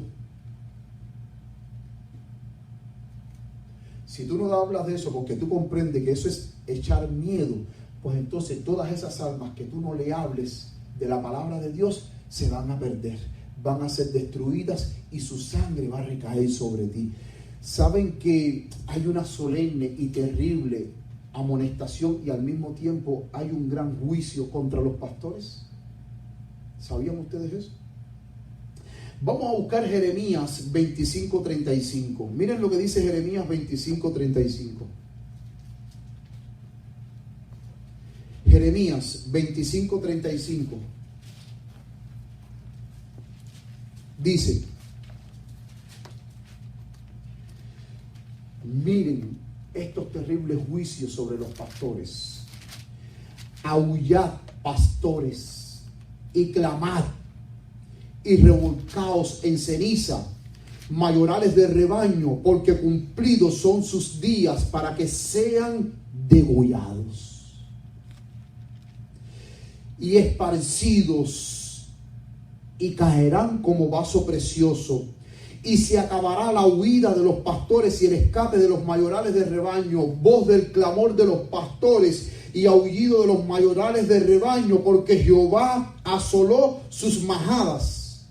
Si tú no hablas de eso porque tú comprendes que eso es echar miedo, pues entonces todas esas almas que tú no le hables de la palabra de Dios se van a perder, van a ser destruidas y su sangre va a recaer sobre ti. ¿Saben que hay una solemne y terrible amonestación y al mismo tiempo hay un gran juicio contra los pastores? ¿Sabían ustedes eso? Vamos a buscar Jeremías 25:35. Miren lo que dice Jeremías 25:35. Jeremías 25:35. Dice: miren estos terribles juicios sobre los pastores. Aullad, pastores, y clamad, y revolcaos en ceniza, mayorales de rebaño, porque cumplidos son sus días para que sean degollados y esparcidos, y caerán como vaso precioso. Y se acabará la huida de los pastores y el escape de los mayorales de rebaño, voz del clamor de los pastores y aullido de los mayorales de rebaño, porque Jehová asoló sus majadas.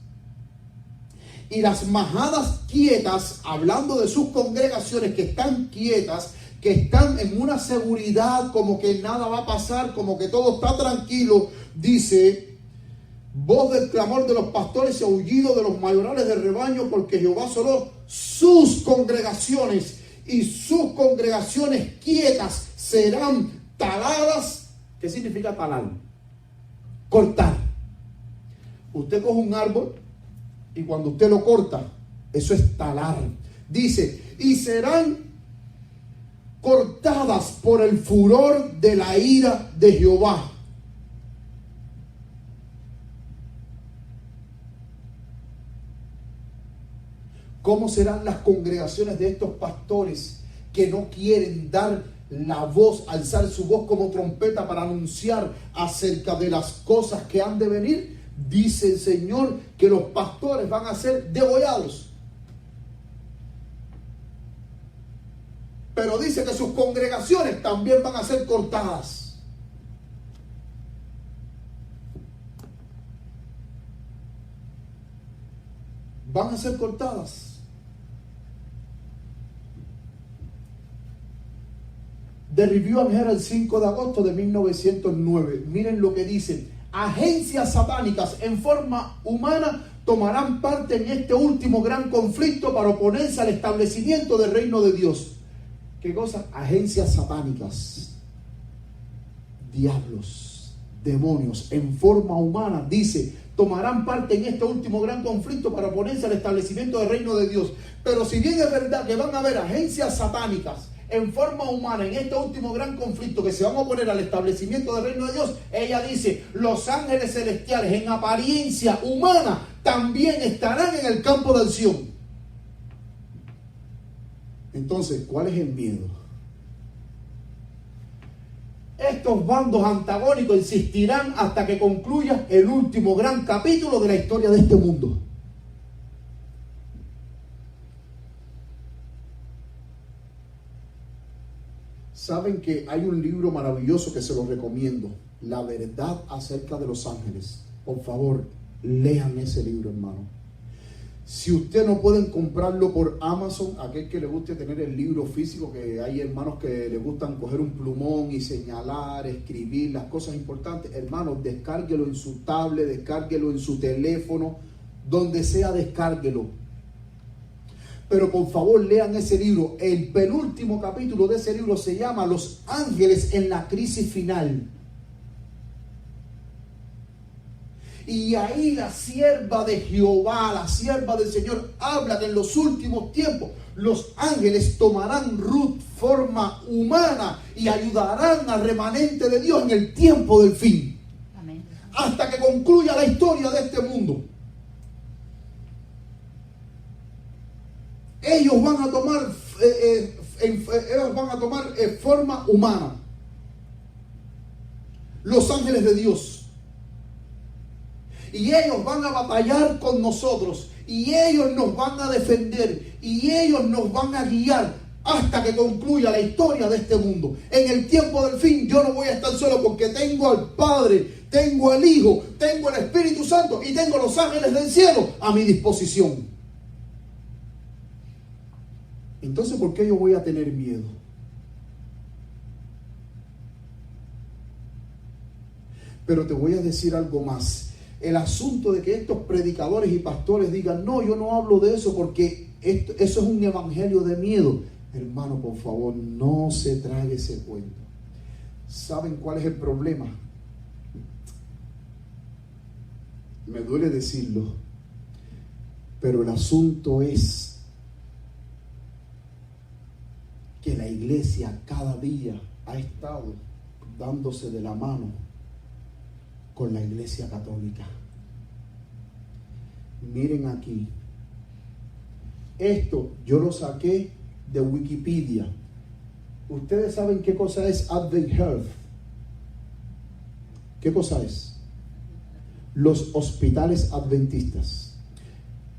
Y las majadas quietas, hablando de sus congregaciones que están quietas, que están en una seguridad, como que nada va a pasar, como que todo está tranquilo, dice: voz del clamor de los pastores y aullido de los mayorales de rebaño, porque Jehová asoló sus congregaciones, y sus congregaciones quietas serán taladas. ¿Qué significa talar? Cortar. Usted coge un árbol y cuando usted lo corta, eso es talar. Dice: y serán cortadas por el furor de la ira de Jehová. ¿Cómo serán las congregaciones de estos pastores que no quieren dar la voz, alzar su voz como trompeta para anunciar acerca de las cosas que han de venir? Dice el Señor que los pastores van a ser degollados. Pero dice que sus congregaciones también van a ser cortadas. Van a ser cortadas. The Review and Herald, 5 de agosto de 1909. Miren lo que dicen: agencias satánicas en forma humana tomarán parte en este último gran conflicto para oponerse al establecimiento del reino de Dios. ¿Qué cosa? Agencias satánicas, diablos, demonios en forma humana, dice, tomarán parte en este último gran conflicto para oponerse al establecimiento del reino de Dios. Pero si bien es verdad que van a haber agencias satánicas en forma humana en este último gran conflicto que se van a oponer al establecimiento del reino de Dios, ella dice: los ángeles celestiales en apariencia humana también estarán en el campo de Sión. Entonces, ¿cuál es el miedo? Estos bandos antagónicos insistirán hasta que concluya el último gran capítulo de la historia de este mundo. Saben que hay un libro maravilloso que se los recomiendo: La verdad acerca de los ángeles. Por favor, lean ese libro, hermano. Si usted no pueden comprarlo por Amazon, aquel que le guste tener el libro físico, que hay hermanos que les gustan coger un plumón y señalar, escribir las cosas importantes, hermanos, descárguelo en su tablet, descárguelo en su teléfono, donde sea, descárguelo. Pero por favor lean ese libro. El penúltimo capítulo de ese libro se llama Los ángeles en la crisis final. Y ahí la sierva de Jehová, la sierva del Señor, habla que en los últimos tiempos los ángeles tomarán forma humana y ayudarán al remanente de Dios en el tiempo del fin. Amén. Hasta que concluya la historia de este mundo. Ellos van a tomar forma humana. Los ángeles de Dios. Y ellos van a batallar con nosotros. Y ellos nos van a defender. Y ellos nos van a guiar hasta que concluya la historia de este mundo. En el tiempo del fin yo no voy a estar solo, porque tengo al Padre, tengo al Hijo, tengo el Espíritu Santo y tengo los ángeles del cielo a mi disposición. Entonces, ¿por qué yo voy a tener miedo? Pero te voy a decir algo más. El asunto de que estos predicadores y pastores digan, no, yo no hablo de eso porque eso es un evangelio de miedo. Hermano, por favor, no se trague ese cuento. ¿Saben cuál es el problema? Me duele decirlo, pero el asunto es que la iglesia cada día ha estado dándose de la mano con la iglesia católica. Miren aquí. Esto yo lo saqué de Wikipedia. ¿Ustedes saben qué cosa es Advent Health? ¿Qué cosa es? Los hospitales adventistas.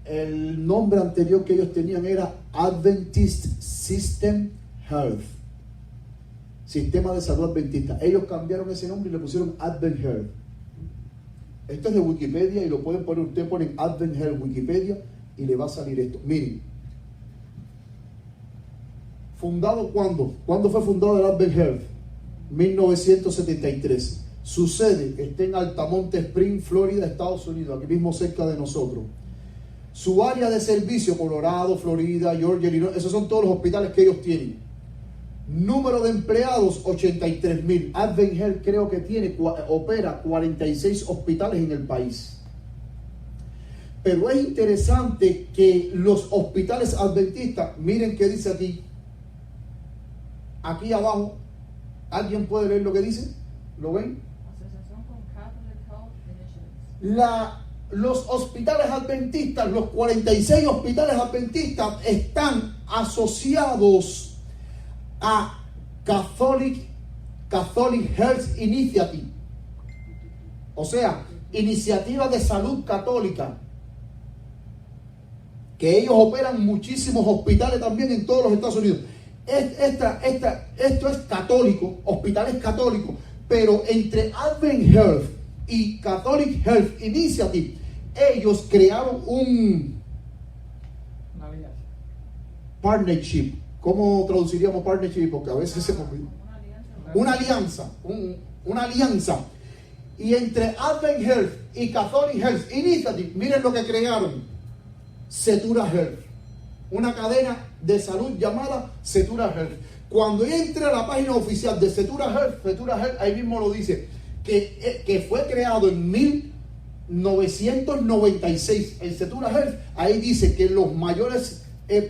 El nombre anterior que ellos tenían era Adventist System Health. Sistema de salud adventista. Ellos cambiaron ese nombre y le pusieron Advent Health. Esto es de Wikipedia y lo pueden poner, usted pone Advent Health Wikipedia y le va a salir esto. Miren. ¿Fundado cuándo? ¿Cuándo fue fundado el Advent Health? 1973. Su sede está en Altamonte Spring, Florida, Estados Unidos, aquí mismo cerca de nosotros. Su área de servicio, Colorado, Florida, Georgia, Illinois, esos son todos los hospitales que ellos tienen. Número de empleados, 83,000. Advent Health creo que opera 46 hospitales en el país. Pero es interesante que los hospitales adventistas, miren qué dice aquí. Aquí abajo, ¿alguien puede leer lo que dice? ¿Lo ven? Asociación con Catholic Health Initiatives. Los hospitales adventistas, los 46 hospitales adventistas están asociados a Catholic Health Initiative, o sea, iniciativa de salud católica, que ellos operan muchísimos hospitales también en todos los Estados Unidos. Esto es católico, hospitales católicos, pero entre Advent Health y Catholic Health Initiative, ellos crearon un partnership. ¿Cómo traduciríamos partnership? Porque a veces se me olvida. Una alianza. Y entre Advent Health y Catholic Health Initiative, miren lo que crearon. Setura Health. Una cadena de salud llamada Setura Health. Cuando entre a la página oficial de Setura Health, ahí mismo lo dice, que fue creado en 1996. En Setura Health, ahí dice que los mayores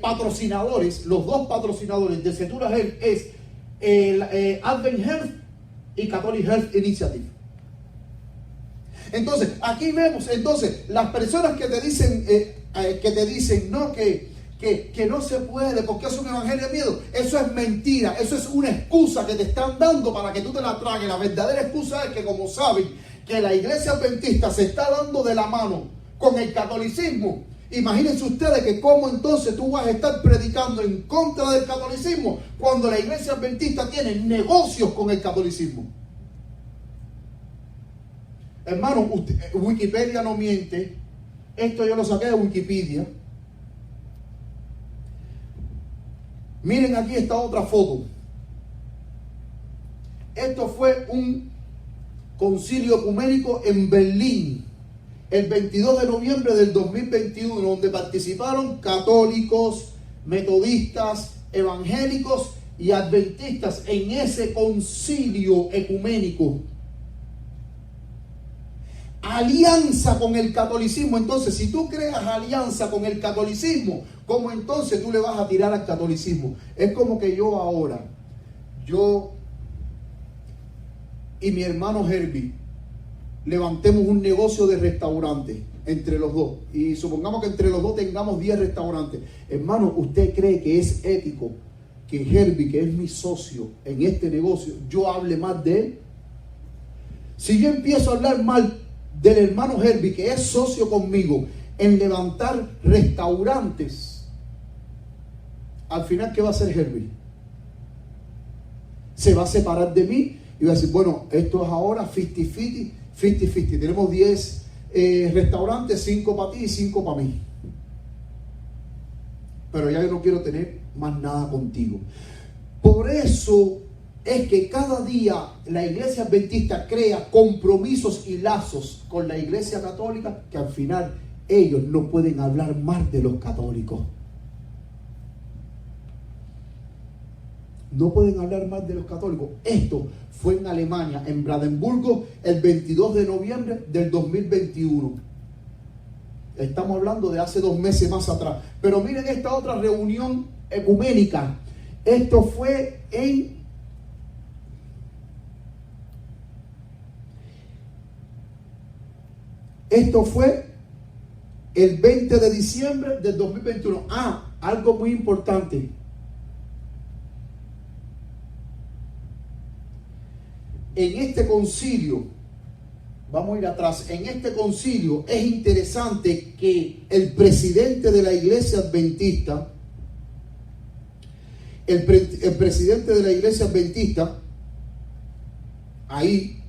patrocinadores, los dos patrocinadores de Setura Health es Advent Health y Catholic Health Initiative. Entonces, aquí vemos las personas que te dicen no, que no se puede porque es un evangelio de miedo. Eso es mentira, eso es una excusa que te están dando para que tú te la tragues. La verdadera excusa es que, como saben que la iglesia adventista se está dando de la mano con el catolicismo, imagínense ustedes que cómo entonces tú vas a estar predicando en contra del catolicismo cuando la iglesia adventista tiene negocios con el catolicismo. Hermano, Wikipedia no miente. Esto yo lo saqué de Wikipedia. Miren aquí esta otra foto. Esto fue un concilio ecuménico en Berlín, el 22 de noviembre del 2021, donde participaron católicos, metodistas, evangélicos y adventistas en ese concilio ecuménico. Alianza con el catolicismo. Entonces, si tú creas alianza con el catolicismo, ¿cómo entonces tú le vas a tirar al catolicismo? Es como que yo y mi hermano Herbie levantemos un negocio de restaurante entre los dos, y supongamos que entre los dos tengamos 10 restaurantes. Hermano, ¿usted cree que es ético que Herbie, que es mi socio en este negocio, yo hable mal de él? Si yo empiezo a hablar mal del hermano Herbie, que es socio conmigo en levantar restaurantes, al final, ¿qué va a hacer Herbie? Se va a separar de mí y va a decir, bueno, esto es ahora 50-50. Tenemos 10 restaurantes, 5 para ti y 5 para mí. Pero ya yo no quiero tener más nada contigo. Por eso es que cada día la iglesia adventista crea compromisos y lazos con la iglesia católica, que al final ellos no pueden hablar mal de los católicos. No pueden hablar mal de los católicos. Esto fue en Alemania, en Brandenburgo, el 22 de noviembre del 2021. Estamos hablando de hace 2 meses más atrás. Pero miren esta otra reunión ecuménica. Esto fue el 20 de diciembre del 2021. Algo muy importante. En este concilio, vamos a ir atrás, en este concilio es interesante que el presidente de la iglesia adventista, ahí,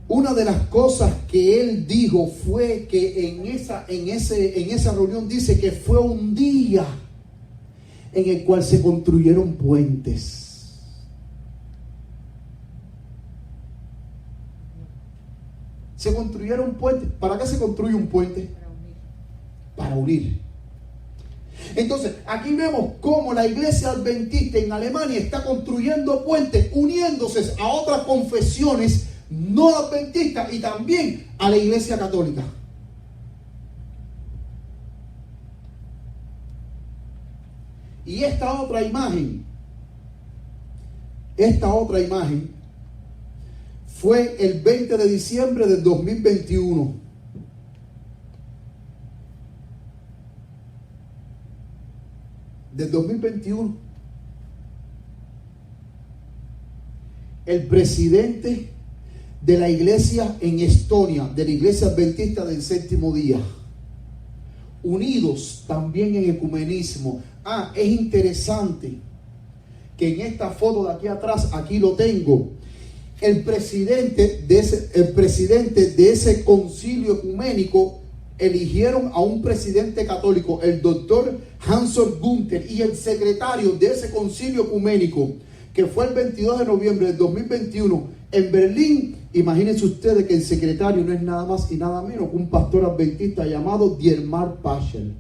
una de las cosas que él dijo fue que en esa reunión dice que fue un día en el cual se construyeron puentes. Se construyeron puentes. ¿Para qué se construye un puente? Para unir. Entonces, aquí vemos cómo la iglesia adventista en Alemania está construyendo puentes, uniéndose a otras confesiones no adventistas y también a la iglesia católica. Y esta otra imagen fue el 20 de diciembre del 2021. Del 2021. El presidente de la iglesia en Estonia, de la iglesia adventista del séptimo día, unidos también en ecumenismo. Es interesante que en esta foto de aquí atrás, aquí lo tengo, el presidente de ese concilio ecuménico eligieron a un presidente católico, el doctor Hans-Urs Günther, y el secretario de ese concilio ecuménico, que fue el 22 de noviembre del 2021 en Berlín. Imagínense ustedes que el secretario no es nada más y nada menos que un pastor adventista llamado Dietmar Paschel.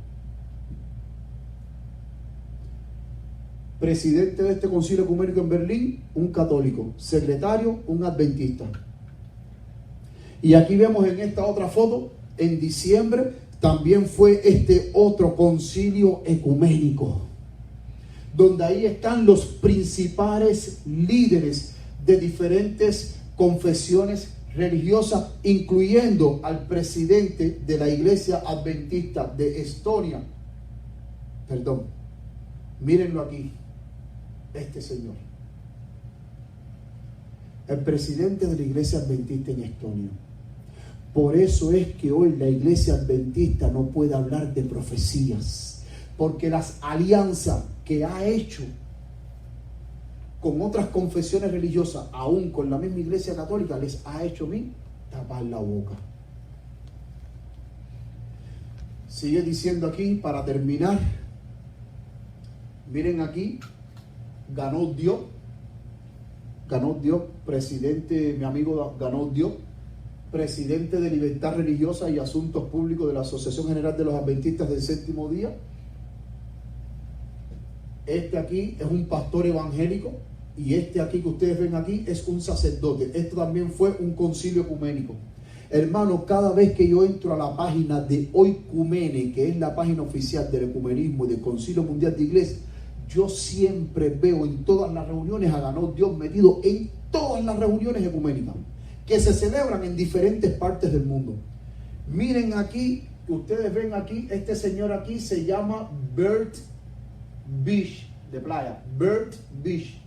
Presidente de este concilio ecuménico en Berlín, un católico. Secretario, un adventista. Y aquí vemos en esta otra foto, en diciembre, también fue este otro concilio ecuménico, donde ahí están los principales líderes de diferentes confesiones religiosas, incluyendo al presidente de la iglesia adventista de Estonia. Mírenlo aquí. Este señor, el presidente de la iglesia adventista en Estonia. Por eso es que hoy la iglesia adventista no puede hablar de profecías, porque las alianzas que ha hecho con otras confesiones religiosas, aún con la misma iglesia católica, les ha hecho tapar la boca. Sigue diciendo aquí, para terminar, miren aquí, ganó Dios, presidente, mi amigo ganó Dios, presidente de Libertad Religiosa y Asuntos Públicos de la Asociación General de los Adventistas del Séptimo Día. Este aquí es un pastor evangélico y este aquí que ustedes ven aquí es un sacerdote. Esto también fue un concilio ecuménico. Hermano, cada vez que yo entro a la página de Oikumene, que es la página oficial del ecumenismo y del Concilio Mundial de Iglesia, yo siempre veo en todas las reuniones a Ganó Dios metido en todas las reuniones ecuménicas que se celebran en diferentes partes del mundo. Miren aquí, ustedes ven aquí, este señor aquí se llama Bert Bish, de playa, Bert Bish.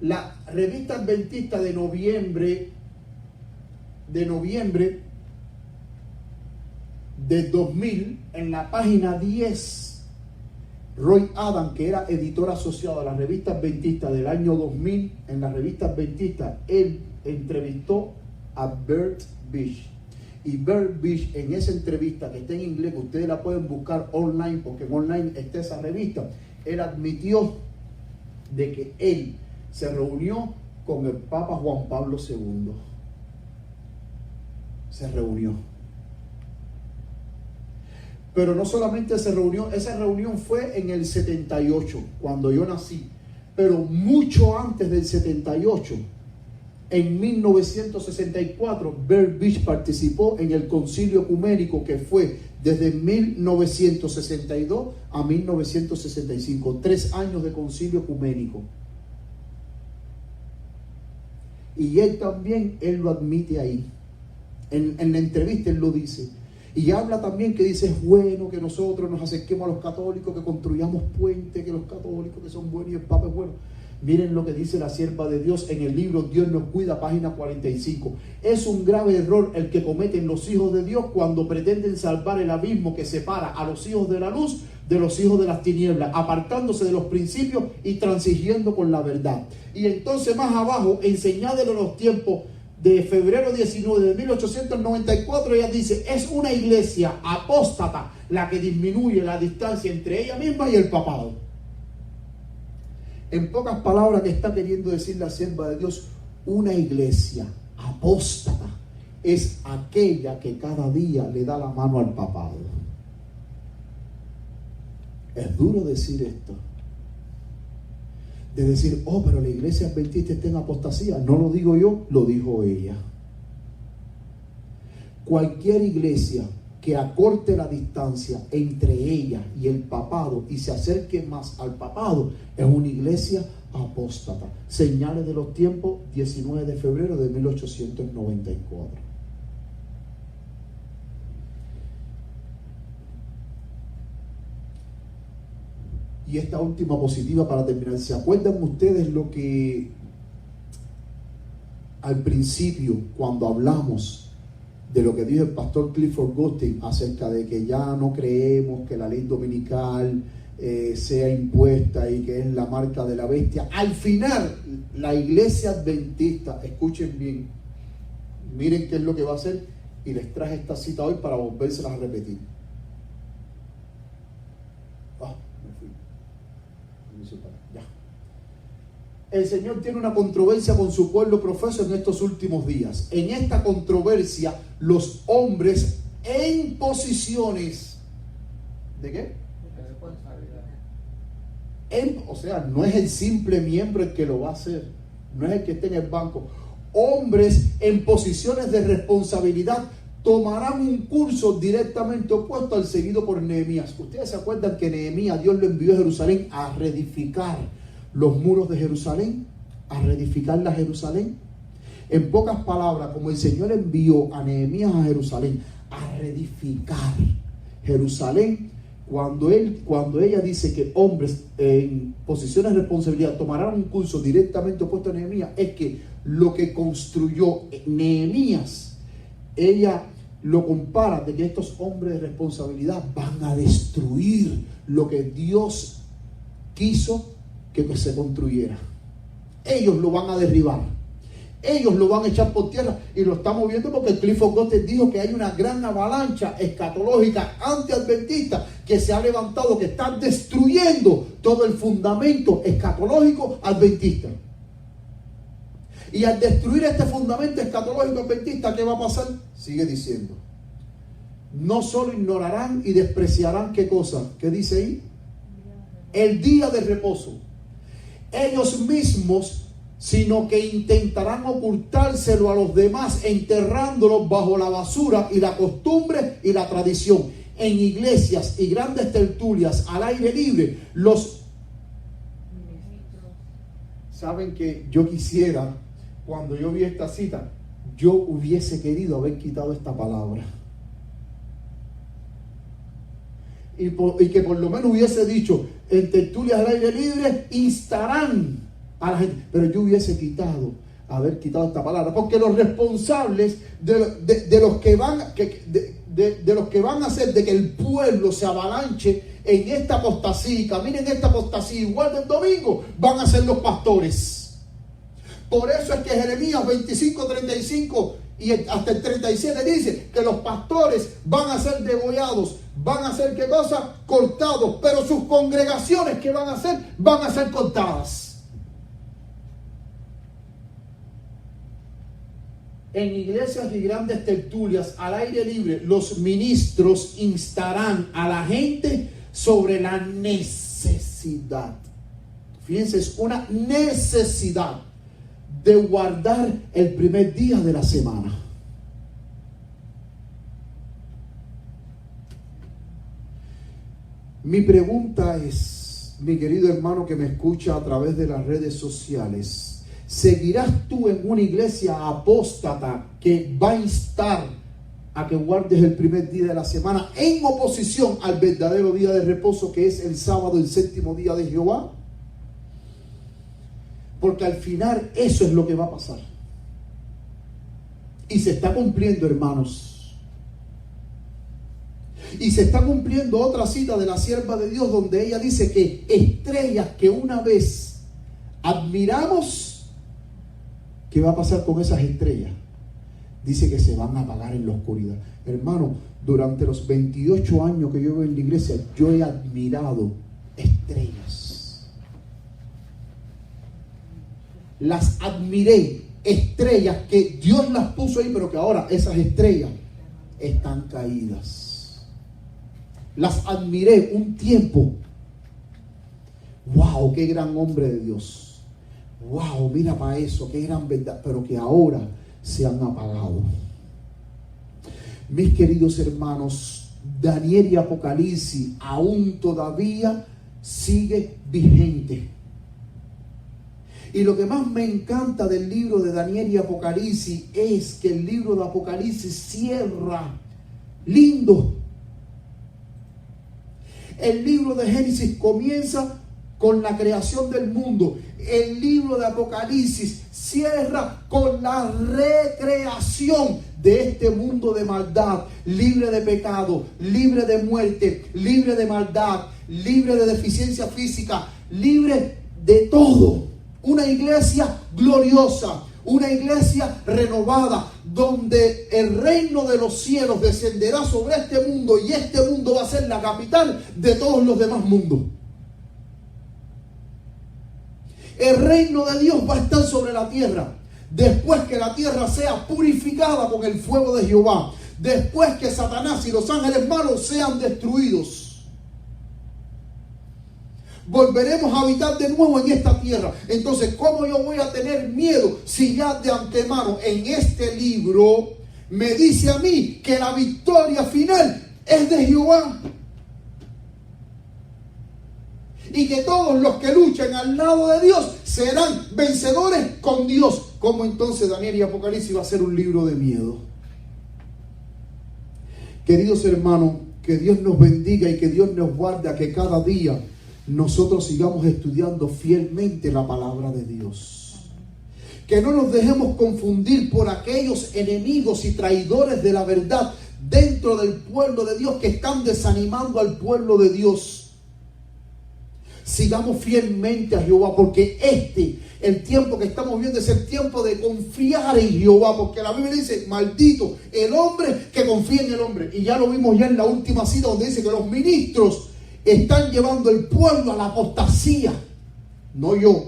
La revista adventista de noviembre de 2000, en la página 10, Roy Adam, que era editor asociado a la revista adventista del año 2000, en la revista adventista, él entrevistó a Bert Bish. Y Bert Bish, en esa entrevista que está en inglés, que ustedes la pueden buscar online, porque en online está esa revista, él admitió de que él se reunió con el Papa Juan Pablo II. Se reunió. Pero no solamente se reunió, esa reunión fue en el 78, cuando yo nací. Pero mucho antes del 78, en 1964, Bert Bish participó en el concilio ecuménico que fue desde 1962 a 1965. 3 años de concilio ecuménico. Y él también, él lo admite ahí. En la entrevista él lo dice. Y habla también que dice, es bueno que nosotros nos acerquemos a los católicos, que construyamos puentes, que los católicos que son buenos y el Papa es bueno. Miren lo que dice la sierva de Dios en el libro Dios nos cuida, página 45. Es un grave error el que cometen los hijos de Dios cuando pretenden salvar el abismo que separa a los hijos de la luz de los hijos de las tinieblas, apartándose de los principios y transigiendo con la verdad. Y entonces más abajo, enseñándole los tiempos de febrero 19 de 1894, ella dice, es una iglesia apóstata la que disminuye la distancia entre ella misma y el papado. En pocas palabras, que está queriendo decir la sierva de Dios, una iglesia apóstata es aquella que cada día le da la mano al papado. Es duro decir esto. De decir, oh, pero la iglesia adventista está en apostasía. No lo digo yo, lo dijo ella. Cualquier iglesia que acorte la distancia entre ella y el papado y se acerque más al papado es una iglesia apóstata. Señales de los tiempos, 19 de febrero de 1894. Y esta última positiva para terminar. ¿Se acuerdan ustedes lo que al principio, cuando hablamos de lo que dijo el pastor Clifford Gooding acerca de que ya no creemos que la ley dominical sea impuesta y que es la marca de la bestia? Al final, la iglesia adventista, escuchen bien, miren qué es lo que va a hacer, y les traje esta cita hoy para volvérselas a repetir. Ya. El Señor tiene una controversia con su pueblo profeso en estos últimos días. En esta controversia, los hombres en posiciones ¿de qué? O sea, no es el simple miembro el que lo va a hacer, no es el que esté en el banco. Hombres en posiciones de responsabilidad tomarán un curso directamente opuesto al seguido por Nehemías. Ustedes se acuerdan que Nehemías, Dios lo envió a Jerusalén a reedificar los muros de Jerusalén, a reedificar la Jerusalén. En pocas palabras, como el Señor envió a Nehemías a Jerusalén a reedificar Jerusalén, cuando ella dice que hombres en posiciones de responsabilidad tomarán un curso directamente opuesto a Nehemías, es que lo que construyó Nehemías, ella lo compara de que estos hombres de responsabilidad van a destruir lo que Dios quiso que se construyera. Ellos lo van a derribar, ellos lo van a echar por tierra, y lo estamos viendo porque Clifford Gottlieb dijo que hay una gran avalancha escatológica antiadventista que se ha levantado, que está destruyendo todo el fundamento escatológico adventista. Y al destruir este fundamento escatológico adventista, ¿qué va a pasar? Sigue diciendo, no solo ignorarán y despreciarán, ¿qué cosa? ¿Qué dice ahí? el día de reposo, ellos mismos, sino que intentarán ocultárselo a los demás, enterrándolos bajo la basura y la costumbre y la tradición. En iglesias y grandes tertulias al aire libre, saben que yo quisiera, cuando yo vi esta cita, yo hubiese querido haber quitado esta palabra. Y que por lo menos hubiese dicho, en tertulias al aire libre instarán a la gente. Pero yo hubiese haber quitado esta palabra. Porque los responsables de los que van a hacer de que el pueblo se avalanche en esta apostasía y camine en esta apostasía igual del domingo, van a ser los pastores. Por eso es que Jeremías 25:35 y hasta el 37 dice que los pastores van a ser degollados, van a ser, ¿qué cosa? Cortados, pero sus congregaciones, ¿qué van a hacer? Van a ser cortadas. En iglesias y grandes tertulias al aire libre, los ministros instarán a la gente sobre la necesidad. Fíjense, es una necesidad de guardar el primer día de la semana. Mi pregunta es, mi querido hermano que me escucha a través de las redes sociales, ¿seguirás tú en una iglesia apóstata que va a instar a que guardes el primer día de la semana en oposición al verdadero día de reposo que es el sábado, el séptimo día de Jehová? Porque al final eso es lo que va a pasar. Y se está cumpliendo, hermanos. Y se está cumpliendo otra cita de la sierva de Dios donde ella dice que estrellas que una vez admiramos, ¿qué va a pasar con esas estrellas? Dice que se van a apagar en la oscuridad. Hermano, durante los 28 años que yo vivo en la iglesia, yo he admirado estrellas. Las admiré, estrellas que Dios las puso ahí, pero que ahora esas estrellas están caídas. Las admiré un tiempo. ¡Wow! ¡Qué gran hombre de Dios! ¡Wow! Mira para eso, qué gran verdad, pero que ahora se han apagado. Mis queridos hermanos, Daniel y Apocalipsis aún todavía sigue vigente. Y lo que más me encanta del libro de Daniel y Apocalipsis es que el libro de Apocalipsis cierra lindo. El libro de Génesis comienza con la creación del mundo. El libro de Apocalipsis cierra con la recreación de este mundo de maldad, libre de pecado, libre de muerte, libre de maldad, libre de deficiencia física, libre de todo. Una iglesia gloriosa, una iglesia renovada, donde el reino de los cielos descenderá sobre este mundo y este mundo va a ser la capital de todos los demás mundos. El reino de Dios va a estar sobre la tierra después que la tierra sea purificada con el fuego de Jehová, después que Satanás y los ángeles malos sean destruidos. Volveremos a habitar de nuevo en esta tierra. Entonces, ¿cómo yo voy a tener miedo si ya de antemano en este libro me dice a mí que la victoria final es de Jehová? Y que todos los que luchen al lado de Dios serán vencedores con Dios. ¿Cómo entonces Daniel y Apocalipsis va a ser un libro de miedo? Queridos hermanos, que Dios nos bendiga y que Dios nos guarde a que cada día nosotros sigamos estudiando fielmente la palabra de Dios. Que no nos dejemos confundir por aquellos enemigos y traidores de la verdad dentro del pueblo de Dios que están desanimando al pueblo de Dios. Sigamos fielmente a Jehová, porque el tiempo que estamos viviendo es el tiempo de confiar en Jehová, porque la Biblia dice, maldito el hombre que confía en el hombre. Y ya lo vimos ya en la última cita donde dice que los ministros están llevando el pueblo a la apostasía, no yo.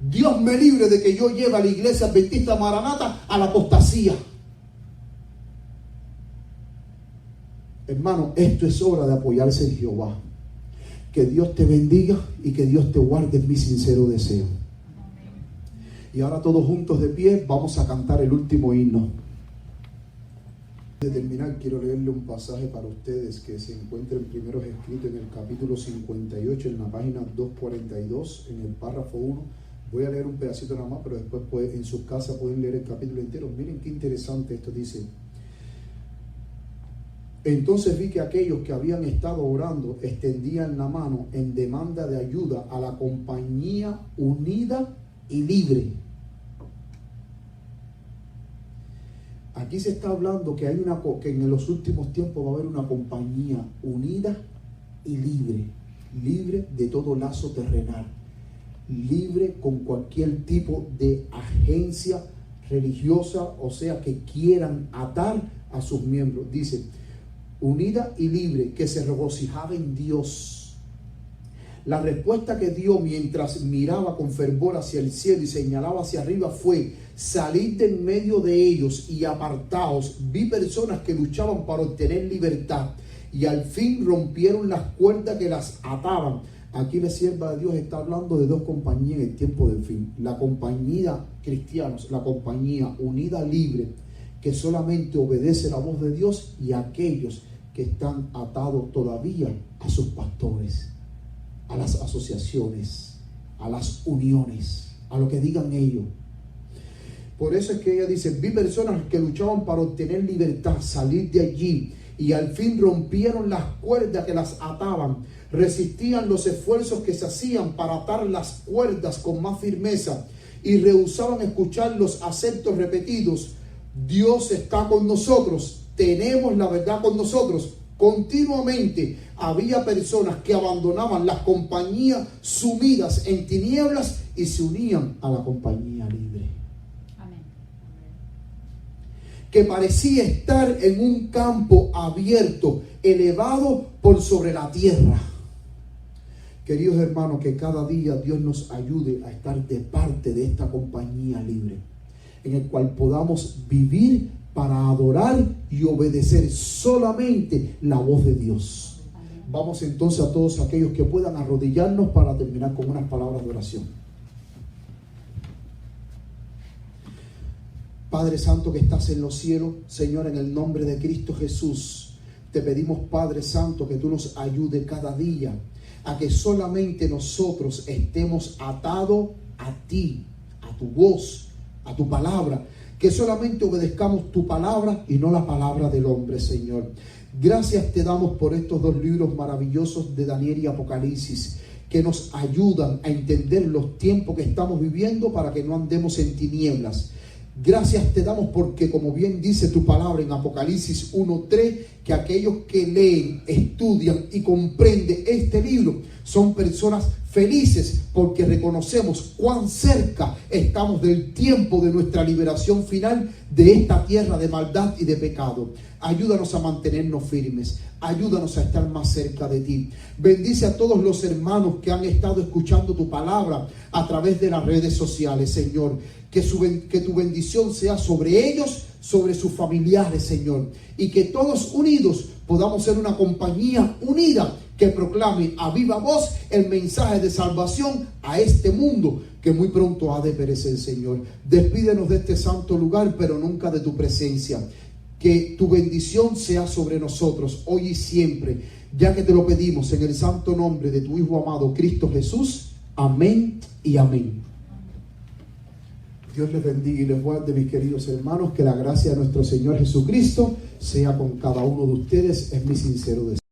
Dios me libre de que yo lleve a la iglesia adventista Maranata a la apostasía. Hermano, esto es hora de apoyarse en Jehová. Que Dios te bendiga y que Dios te guarde, es mi sincero deseo. Y ahora todos juntos de pie vamos a cantar el último himno. Antes de terminar, quiero leerle un pasaje para ustedes que se encuentra en Primeros Escritos en el capítulo 58, en la página 242, en el párrafo 1. Voy a leer un pedacito nada más, pero después en sus casas pueden leer el capítulo entero. Miren qué interesante esto dice. Entonces vi que aquellos que habían estado orando extendían la mano en demanda de ayuda a la compañía unida y libre. Aquí se está hablando que que en los últimos tiempos va a haber una compañía unida y libre de todo lazo terrenal, libre con cualquier tipo de agencia religiosa, o sea, que quieran atar a sus miembros. Dice, unida y libre, que se regocijaba en Dios. La respuesta que dio mientras miraba con fervor hacia el cielo y señalaba hacia arriba fue: salid de en medio de ellos y apartaos. Vi personas que luchaban para obtener libertad y al fin rompieron las cuerdas que las ataban. Aquí la sierva de Dios está hablando de dos compañías en el tiempo del fin. La compañía cristianos, la compañía unida libre, que solamente obedece la voz de Dios, y aquellos que están atados todavía a sus pastores, a las asociaciones, a las uniones, a lo que digan ellos. Por eso es que ella dice: vi personas que luchaban para obtener libertad, salir de allí, y al fin rompieron las cuerdas que las ataban, resistían los esfuerzos que se hacían para atar las cuerdas con más firmeza y rehusaban escuchar los acentos repetidos: Dios está con nosotros, tenemos la verdad con nosotros. Continuamente había personas que abandonaban las compañías sumidas en tinieblas y se unían a la compañía libre. Amén. Que parecía estar en un campo abierto, elevado por sobre la tierra. Queridos hermanos, que cada día Dios nos ayude a estar de parte de esta compañía libre, en el cual podamos vivir para adorar y obedecer solamente la voz de Dios. Vamos entonces a todos aquellos que puedan arrodillarnos para terminar con unas palabras de oración. Padre Santo que estás en los cielos, Señor, en el nombre de Cristo Jesús, te pedimos, Padre Santo, que tú nos ayudes cada día a que solamente nosotros estemos atados a ti, a tu voz, a tu palabra, que solamente obedezcamos tu palabra y no la palabra del hombre, Señor. Gracias te damos por estos dos libros maravillosos de Daniel y Apocalipsis, que nos ayudan a entender los tiempos que estamos viviendo para que no andemos en tinieblas. Gracias te damos porque, como bien dice tu palabra en Apocalipsis 1:3, que aquellos que leen, estudian y comprenden este libro son personas felices, porque reconocemos cuán cerca estamos del tiempo de nuestra liberación final de esta tierra de maldad y de pecado. Ayúdanos a mantenernos firmes, ayúdanos a estar más cerca de ti. Bendice a todos los hermanos que han estado escuchando tu palabra a través de las redes sociales, Señor. Que tu bendición sea sobre ellos, sobre sus familiares, Señor. Y que todos unidos podamos ser una compañía unida que proclame a viva voz el mensaje de salvación a este mundo que muy pronto ha de perecer, Señor. Despídenos de este santo lugar, pero nunca de tu presencia. Que tu bendición sea sobre nosotros hoy y siempre, ya que te lo pedimos en el santo nombre de tu Hijo amado Cristo Jesús. Amén y amén. Dios les bendiga y les guarde, mis queridos hermanos. Que la gracia de nuestro Señor Jesucristo sea con cada uno de ustedes. Es mi sincero deseo.